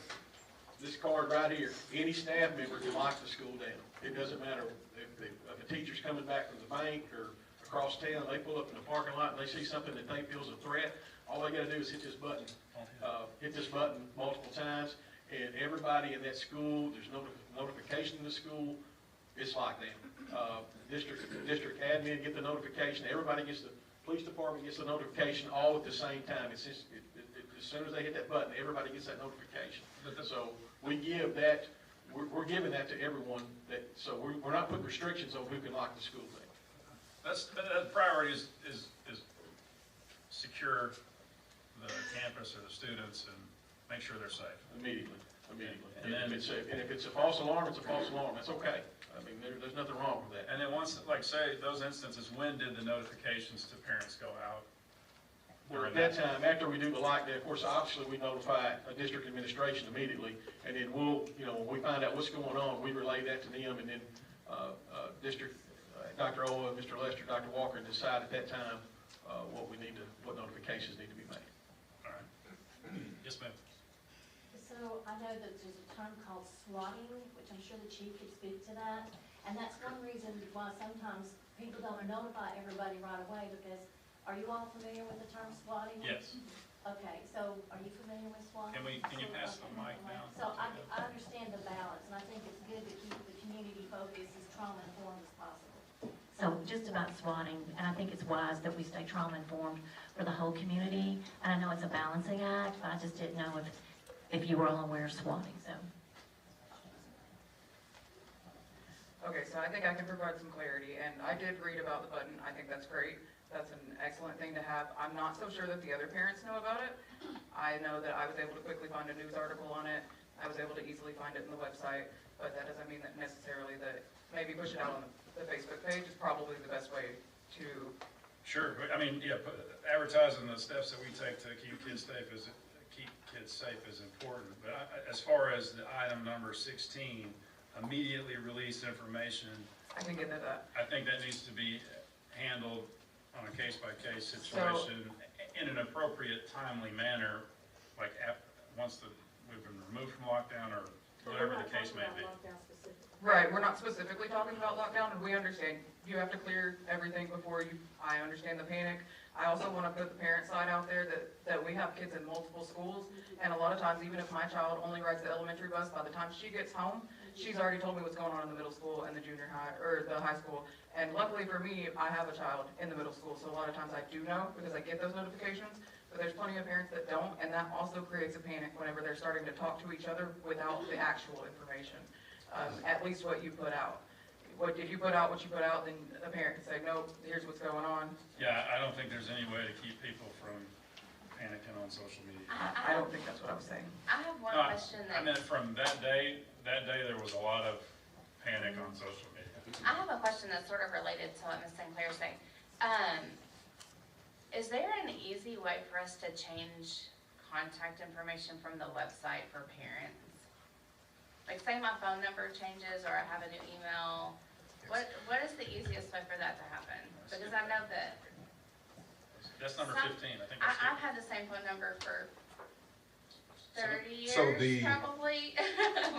this card right here. Any staff member can lock the school down. It doesn't matter if a teacher's coming back from the bank or across town, they pull up in the parking lot and they see something that they feel is a threat. All they gotta do is hit this button multiple times, and everybody in that school, there's notification in the school, it's locked down. District admin get the notification, everybody gets, the police department gets the notification all at the same time. It's just, as soon as they hit that button, everybody gets that notification. So we give that, we're giving that to everyone, so we're not putting restrictions on who can lock the school down. The priority is secure the campus or the students and make sure they're safe. Immediately. And then, if it's a false alarm, it's a false alarm. That's okay. I mean, there's nothing wrong with that. and then once, like say, those instances, when did the notifications to parents go out? Well, at that time, after we do the lockdown, of course, obviously, we notify a district administration immediately, and then we'll, when we find out what's going on, we relay that to them, and then Dr. Ola, Mr. Lester, Dr. Walker decide at that time what notifications need to be made. All right. Yes, ma'am. So I know that there's a term called swatting, which I'm sure the chief could speak to that. And that's one reason why sometimes people don't notify everybody right away, because are you all familiar with the term swatting? Yes. Okay, so are you familiar with swatting? Can you pass the mic now? So I understand the balance, and I think it's good to keep the community focused as trauma-informed as possible. So just about swatting, and I think it's wise that we stay trauma-informed for the whole community. And I know it's a balancing act, but I just didn't know if you were all aware of swatting, so. Okay, so I think I can provide some clarity, and I did read about the button. I think that's great. That's an excellent thing to have. I'm not so sure that the other parents know about it. I know that I was able to quickly find a news article on it. I was able to easily find it in the website, but that doesn't mean that necessarily that maybe push it out on the Facebook page is probably the best way to. Sure. I mean, yeah, advertising the steps that we take to keep kids safe is important. But as far as the item number 16, immediately release information. I can get into that. I think that needs to be handled on a case-by-case situation in an appropriate, timely manner, like once we've been removed from lockdown or whatever the case may be. Right, we're not specifically talking about lockdown, and we understand you have to clear everything before I understand the panic. I also want to put the parent side out there that we have kids in multiple schools, and a lot of times, even if my child only rides the elementary bus, by the time she gets home, she's already told me what's going on in the middle school and the junior high, or the high school. And luckily for me, I have a child in the middle school, so a lot of times I do know because I get those notifications, but there's plenty of parents that don't, and that also creates a panic whenever they're starting to talk to each other without the actual information, at least what you put out. If you put out what you put out, then a parent can say, nope, here's what's going on. Yeah, I don't think there's any way to keep people from panicking on social media. I don't think that's what I was saying. I have one question I meant from that day there was a lot of panic on social media. I have a question that's sort of related to what Ms. Sinclair is saying. Is there an easy way for us to change contact information from the website for parents? Like say my phone number changes or I have a new email. What is the easiest way for that to happen? Because I know that that's number 15. I think I've had the same phone number for 30 years, so probably.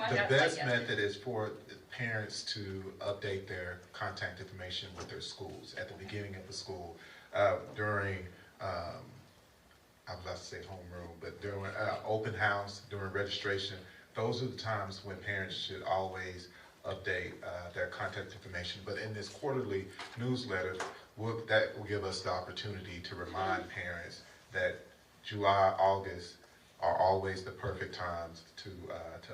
The best method is for parents to update their contact information with their schools at the beginning of the school, during, I would like to say homeroom, but during open house, during registration. Those are the times when parents should always update their contact information. But in this quarterly newsletter, that will give us the opportunity to remind parents that July, August are always the perfect times to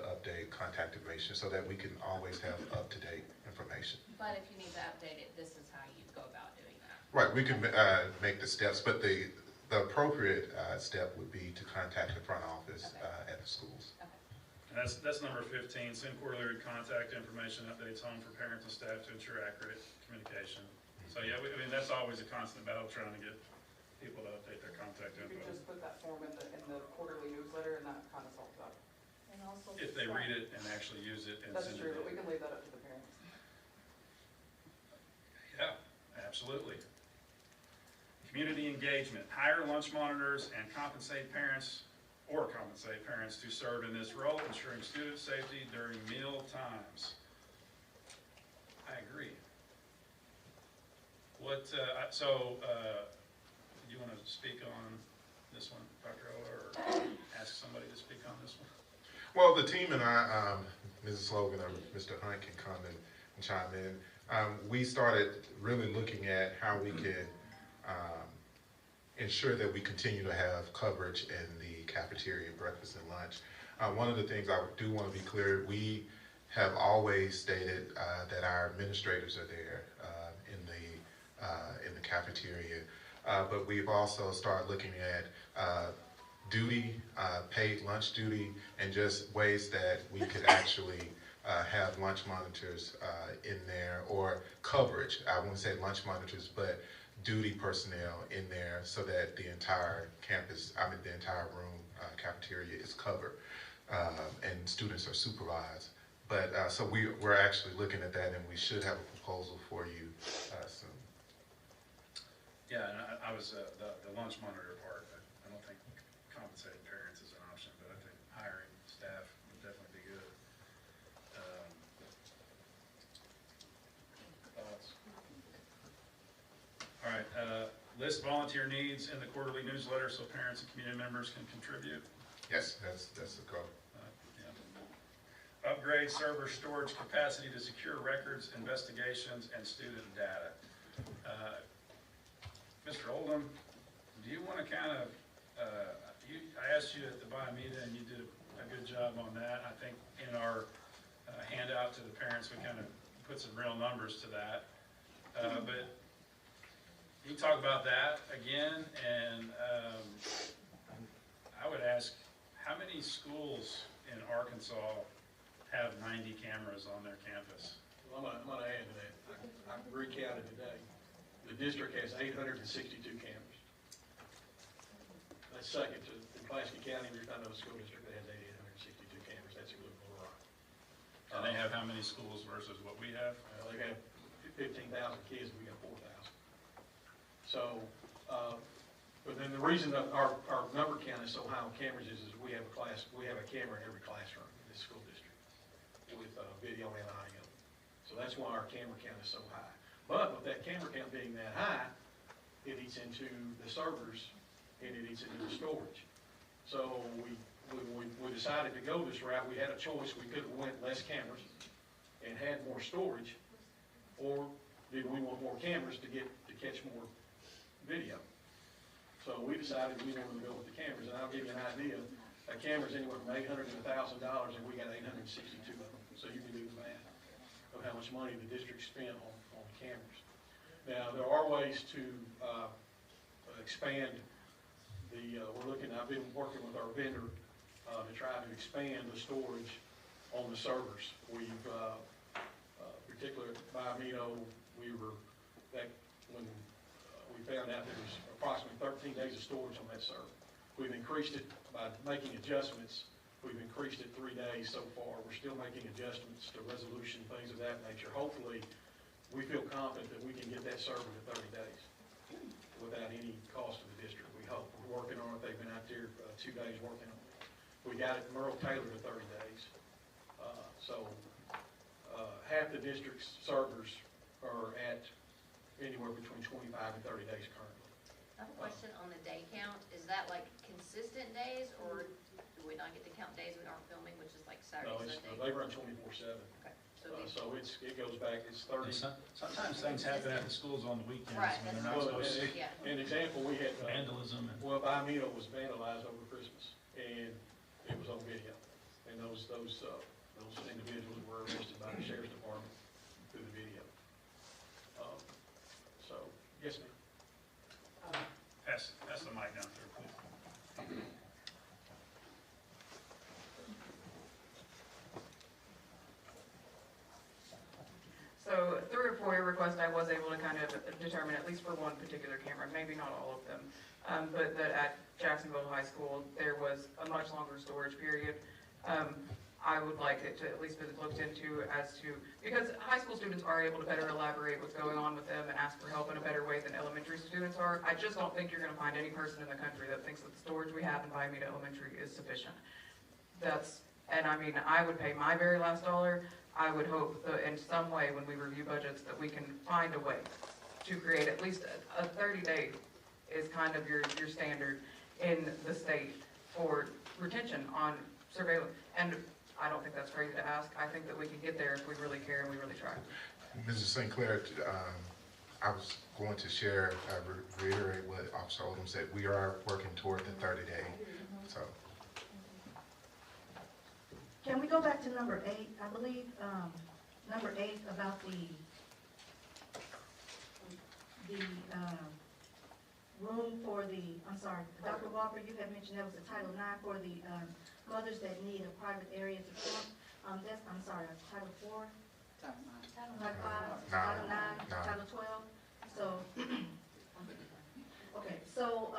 update contact information so that we can always have up-to-date information. But if you need to update it, this is how you go about doing that. Right, we can make the steps, but the appropriate step would be to contact the front office at the schools. Okay. And that's number 15. Send quarterly contact information updates home for parents and staff to ensure accurate communication. So, yeah, I mean, that's always a constant battle, trying to get people to update their contact You info. could just put that form in the quarterly newsletter, and that kind of solves that. And also. If they read it and actually use it and That's send it true, but in. we can leave that up to the parents. Yeah, absolutely. Community engagement, hire lunch monitors and compensate parents to serve in this role, ensuring student safety during meal times. I agree. What, do you want to speak on this one, Dr. Ola, or ask somebody to speak on this one? Well, the team and I, Mrs. Logan and Mr. Hunt can come and chime in. We started really looking at how we can ensure that we continue to have coverage in the cafeteria, breakfast and lunch. One of the things I do want to be clear, we have always stated that our administrators are there in the cafeteria, but we've also started looking at duty, paid lunch duty, and just ways that we could actually have lunch monitors in there, or coverage. I wouldn't say lunch monitors, but duty personnel in there, so that the entire campus, the entire room, cafeteria is covered, and students are supervised. But so we're actually looking at that, and we should have a proposal for you soon. Yeah, and I was, the lunch monitor part, I don't think compensated parents is an option, but I think hiring staff would definitely be good. Thoughts? All right, list volunteer needs in the quarterly newsletter so parents and community members can contribute. Yes, that's the goal. Yeah. Upgrade server storage capacity to secure records, investigations, and student data. Mr. Oldham, do you want to kind of, I asked you at the BIMEDA and you did a good job on that. I think in our handout to the parents, we kind of put some real numbers to that. But you talk about that again, and I would ask, how many schools in Arkansas have 90 cameras on their campus? Well, I'm going to add to that. I recounted today. The district has 862 cameras. That's second to in Pulaski County. There's not another school district that has 862 cameras. That's a little more. And they have how many schools versus what we have? They have 15,000 kids, we got 4,000. So, but then the reason that our number count is so high on cameras is we have a camera in every classroom in this school district with video and audio. So that's why our camera count is so high. But with that camera count being that high, it eats into the servers and it eats into the storage. So we decided to go this route. We had a choice. We could have went less cameras and had more storage, or did we want more cameras to catch more video? So we decided we wanted to go with the cameras, and I'll give you an idea. A camera's anywhere from $800 to $1,000, and we got 862 of them. So you can do the math of how much money the district spent on cameras. Now, there are ways to expand I've been working with our vendor to try to expand the storage on the servers. We've, particularly by BIMEDA, when we found out there was approximately 13 days of storage on that server. We've increased it by making adjustments. We've increased it 3 days so far. We're still making adjustments to resolution, things of that nature. Hopefully, we feel confident that we can get that server to 30 days without any cost to the district, we hope. We're working on it. They've been out there 2 days working on it. We got it Merle Taylor to 30 days. Half the district's servers are at anywhere between 25 and 30 days currently. I have a question on the day count. Is that like consistent days, or do we not get to count days we aren't filming, which is like Saturday, Sunday? No, they run 24/7. Okay. So it goes back, it's 30. Sometimes things happen at the schools on the weekends. Right, When they're not supposed to. yeah. An example, we had Vandalism. Well, BIMEDA was vandalized over Christmas, and it was on video. And those individuals were arrested by the sheriff's department through the video. So, yes, ma'am. Pass the mic down there, please. So through a FOIA request, I was was able to kind of determine, at least for one particular camera, maybe not all of them, but that at Jacksonville High School, there was a much longer storage period. I would like it to at least be looked into as to, because high school students are able to better elaborate what's going on with them and ask for help in a better way than elementary students are. I just don't think you're gonna find any person in the country that thinks that the storage we have in Miami Elementary is sufficient. And I mean, I would pay my very last dollar. I would hope that in some way, when we review budgets, that we can find a way to create at least a 30-day is kind of your standard in the state for retention on surveillance. And I don't think that's crazy to ask. I think that we can get there if we really care and we really try. Mrs. St. Clair, I was going to share, reiterate what Officer Oldham said. We are working toward the 30-day, so. Can we go back to number 8? I believe, number 8 about the room for the, I'm sorry, Dr. Walker, you had mentioned that was a Title IX for the mothers that need a private area to come. I'm sorry, Title 4? Title 5, Title 9, Title 12. So, okay, so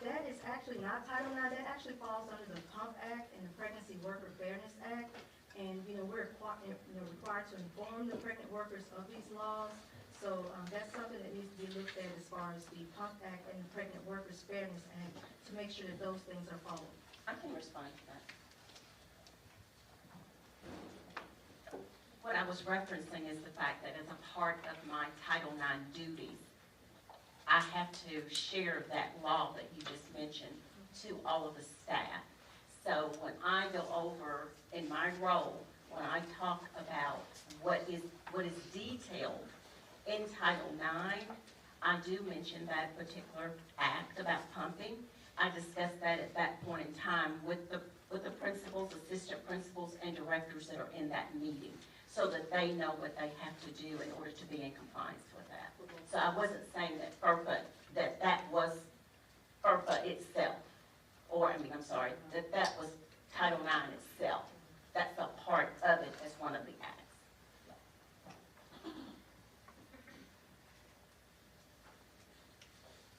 that is actually not Title IX. That actually falls under the PUMP Act and the Pregnancy Worker Fairness Act. And, we're required to inform the pregnant workers of these laws. So that's something that needs to be looked at as far as the PUMP Act and the Pregnant Workers Fairness Act to make sure that those things are followed. I can respond to that. What I was referencing is the fact that as a part of my Title IX duties, I have to share that law that you just mentioned to all of the staff. So when I go over in my role, when I talk about what is detailed in Title IX, I do mention that particular act about pumping. I discussed that at that point in time with the principals, assistant principals, and directors that are in that meeting, so that they know what they have to do in order to be in compliance with that. So I wasn't saying that FERPA, that was FERPA itself, or that was Title IX itself. That's a part of it as one of the acts.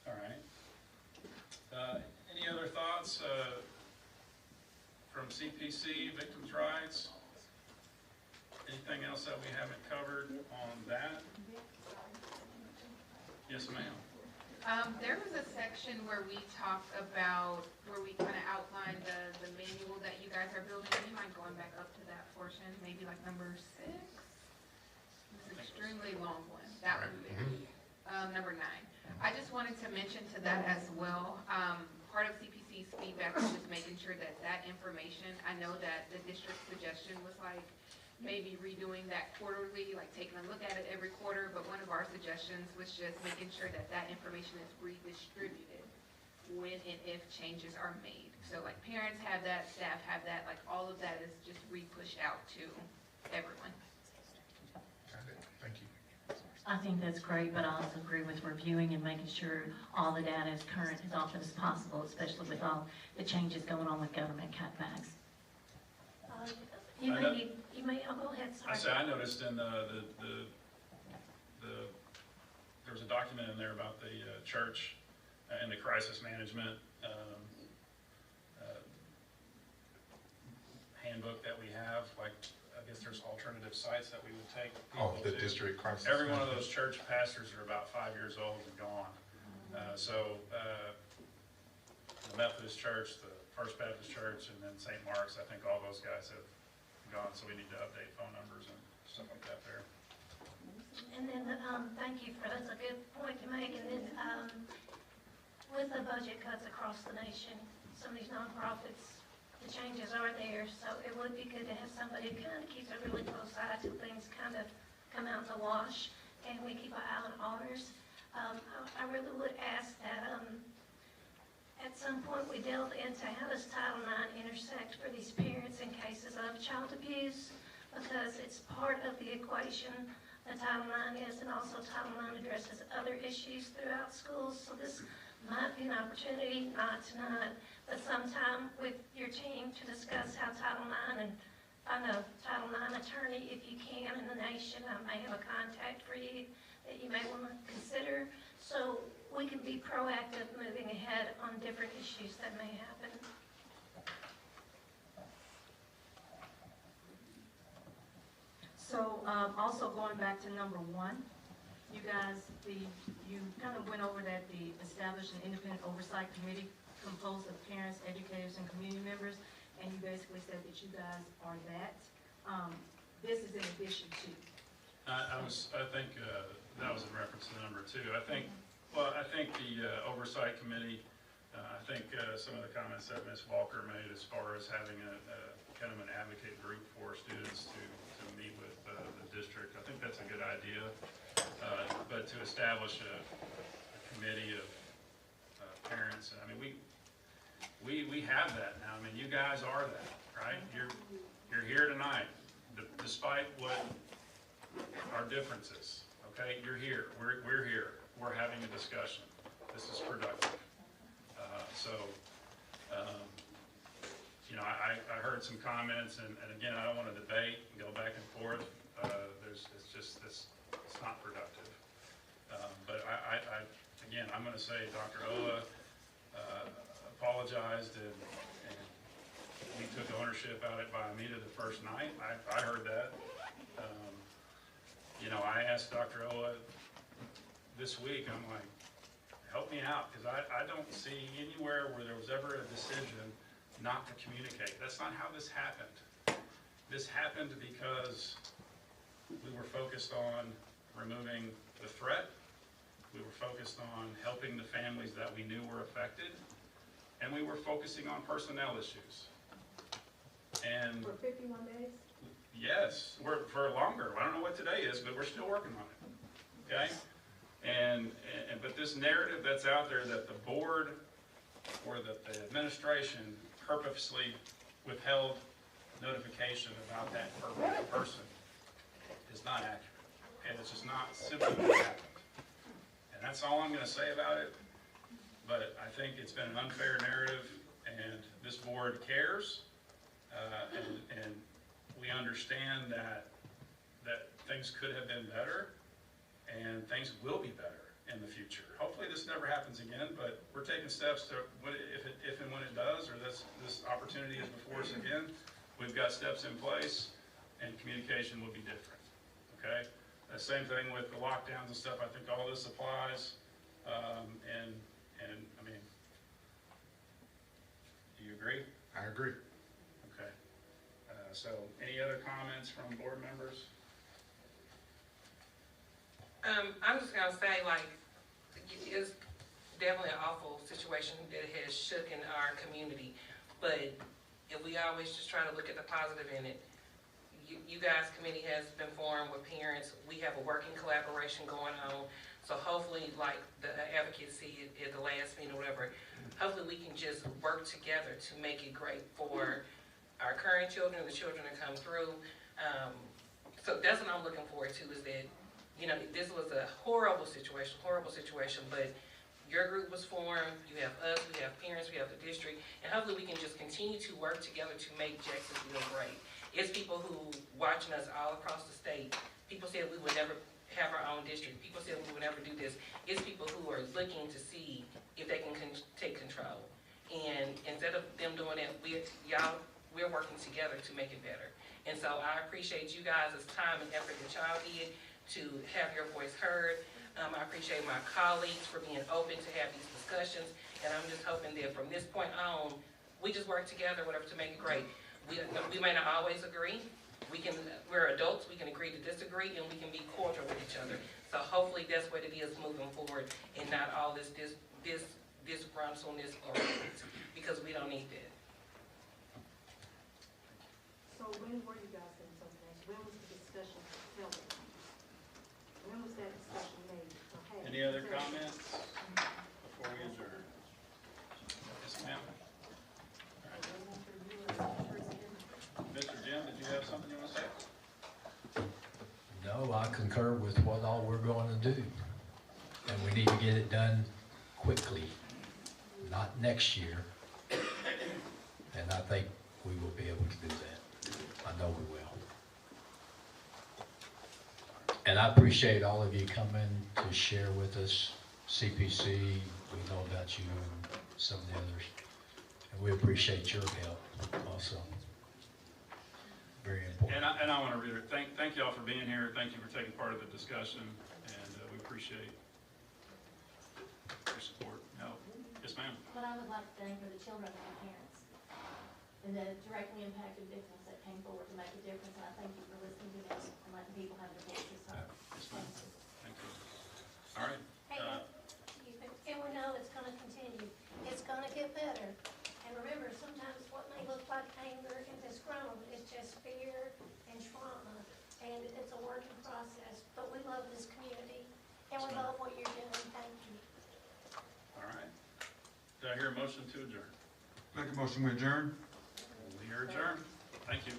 All right. Any other thoughts from CPC, victims' rights? Anything else that we haven't covered on that? Yes, ma'am. There was a section where we talked about, where we kind of outlined the manual that you guys are building. Do you mind going back up to that portion, maybe like number 6? It's an extremely long one. That one, maybe. Number 9. I just wanted to mention to that as well. Part of CPC's feedback was just making sure that that information, I know that the district's suggestion was like maybe redoing that quarterly, like taking a look at it every quarter, but one of our suggestions was just making sure that that information is redistributed when and if changes are made. So like parents have that, staff have that, like all of that is just re-pushed out to everyone. Got it. Thank you. I think that's great, but I also agree with reviewing and making sure all the data is current as often as possible, especially with all the changes going on with government cutbacks. You may, go ahead, sorry. I noticed in there was a document in there about the church and the crisis management handbook that we have. Like, I guess there's alternative sites that we would take people the to. district crisis. Every one of those church pastors are about 5 years old and gone. The Methodist Church, the First Baptist Church, and then St. Mark's, I think all those guys have gone, so we need to update phone numbers and stuff like that there. And then, thank you for, that's a good point to make. And then, with the budget cuts across the nation, some of these nonprofits, the changes are there, so it would be good to have somebody who kind of keeps a really close eye till things kind of come out in the wash, and we keep an eye on ours. I really would ask that, at some point we delve into how does Title IX intersect for these parents in cases of child abuse, because it's part of the equation that Title IX is, and also Title IX addresses other issues throughout schools. So this might be an opportunity, not tonight, but sometime with your team to discuss how Title IX, and I know Title IX attorney, if you can, in the nation, I may have a contact for you that you may want to consider, so we can be proactive moving ahead on different issues that may happen. So, also going back to number 1, you guys, you kind of went over that the established an independent oversight committee composed of parents, educators, and community members, and you basically said that you guys are that. This is in addition to. I think that was in reference to number 2. I think the oversight committee, I think some of the comments that Ms. Walker made as far as having a kind of an advocate group for students to meet with the district, I think that's a good idea. But to establish a committee of parents, I mean, we have that now. I mean, you guys are that, right? You're here tonight, despite what our differences. Okay, you're here. We're here. We're having a discussion. This is productive. You know, I heard some comments, and again, I don't want to debate and go back and forth. It's not productive. But again, I'm going to say Dr. Owa apologized, and we took ownership out of it by Amita the first night. I heard that. You know, I asked Dr. Owa this week, I'm like, help me out, because I don't see anywhere where there was ever a decision not to communicate. That's not how this happened. This happened because we were focused on removing the threat. We were focused on helping the families that we knew were affected. And we were focusing on personnel issues. And For 51 days? yes, we're for longer. I don't know what today is, but we're still working on it. Okay? But this narrative that's out there that the board or that the administration purposely withheld notification about that person is not accurate. And it's just not simply what happened. And that's all I'm going to say about it. But I think it's been an unfair narrative, and this board cares, and we understand that things could have been better, and things will be better in the future. Hopefully this never happens again, but we're taking steps to, if and when it does, or this opportunity is before us again, we've got steps in place, and communication will be different, okay? The same thing with the lockdowns and stuff. I think all this applies, and I mean, do you agree? I agree. Okay. So any other comments from board members? I'm just gonna say, like, it's definitely an awful situation that has shook in our community, but if we always just try to look at the positive in it, you guys' committee has been formed with parents. We have a working collaboration going on, so hopefully, like the advocacy at the last meeting or whatever, hopefully we can just work together to make it great for our current children, the children that come through. So that's what I'm looking forward to, is that, you know, this was a horrible situation, but your group was formed, you have us, we have parents, we have the district, and hopefully we can just continue to work together to make Jacksonville great. It's people who watching us all across the state. People said we would never have our own district. People said we would never do this. It's people who are looking to see if they can take control. And instead of them doing that, we're working together to make it better. And so I appreciate you guys' time and effort that y'all did to have your voice heard. I appreciate my colleagues for being open to have these discussions, and I'm just hoping that from this point on, we just work together, whatever, to make it great. We may not always agree. We're adults, we can agree to disagree, and we can be cordial with each other. So hopefully that's what it is moving forward, and not all this disgruntledness or because we don't need that. So when were you guys in something else? When was the discussion held? When was that discussion made or had? Any other comments before we adjourn? Yes, ma'am. Mr. Jim, did you have something you want to say? No, I concur with what all we're going to do. And we need to get it done quickly, not next year. And I think we will be able to do that. I know we will. And I appreciate all of you coming to share with us CPC. We know about you and some of the others. And we appreciate your help also. Very important. And I want to reiterate, thank y'all for being here. Thank you for taking part of the discussion, and we appreciate your support. No, yes, ma'am. What I would like to thank are the children and the parents, and the directly impacted victims that came forward to make a difference, and I thank you for listening to them and letting people have their voices heard. Yes, ma'am. Thank you. All right. Hey, excuse me, and we know it's gonna continue, it's gonna get better. And remember, sometimes what may look like anger and has grown is just fear and trauma, and it's a working process, but we love this community, and we love what you're doing, thank you. All right. Do I hear a motion to adjourn? Make a motion, we adjourn. We are adjourned. Thank you.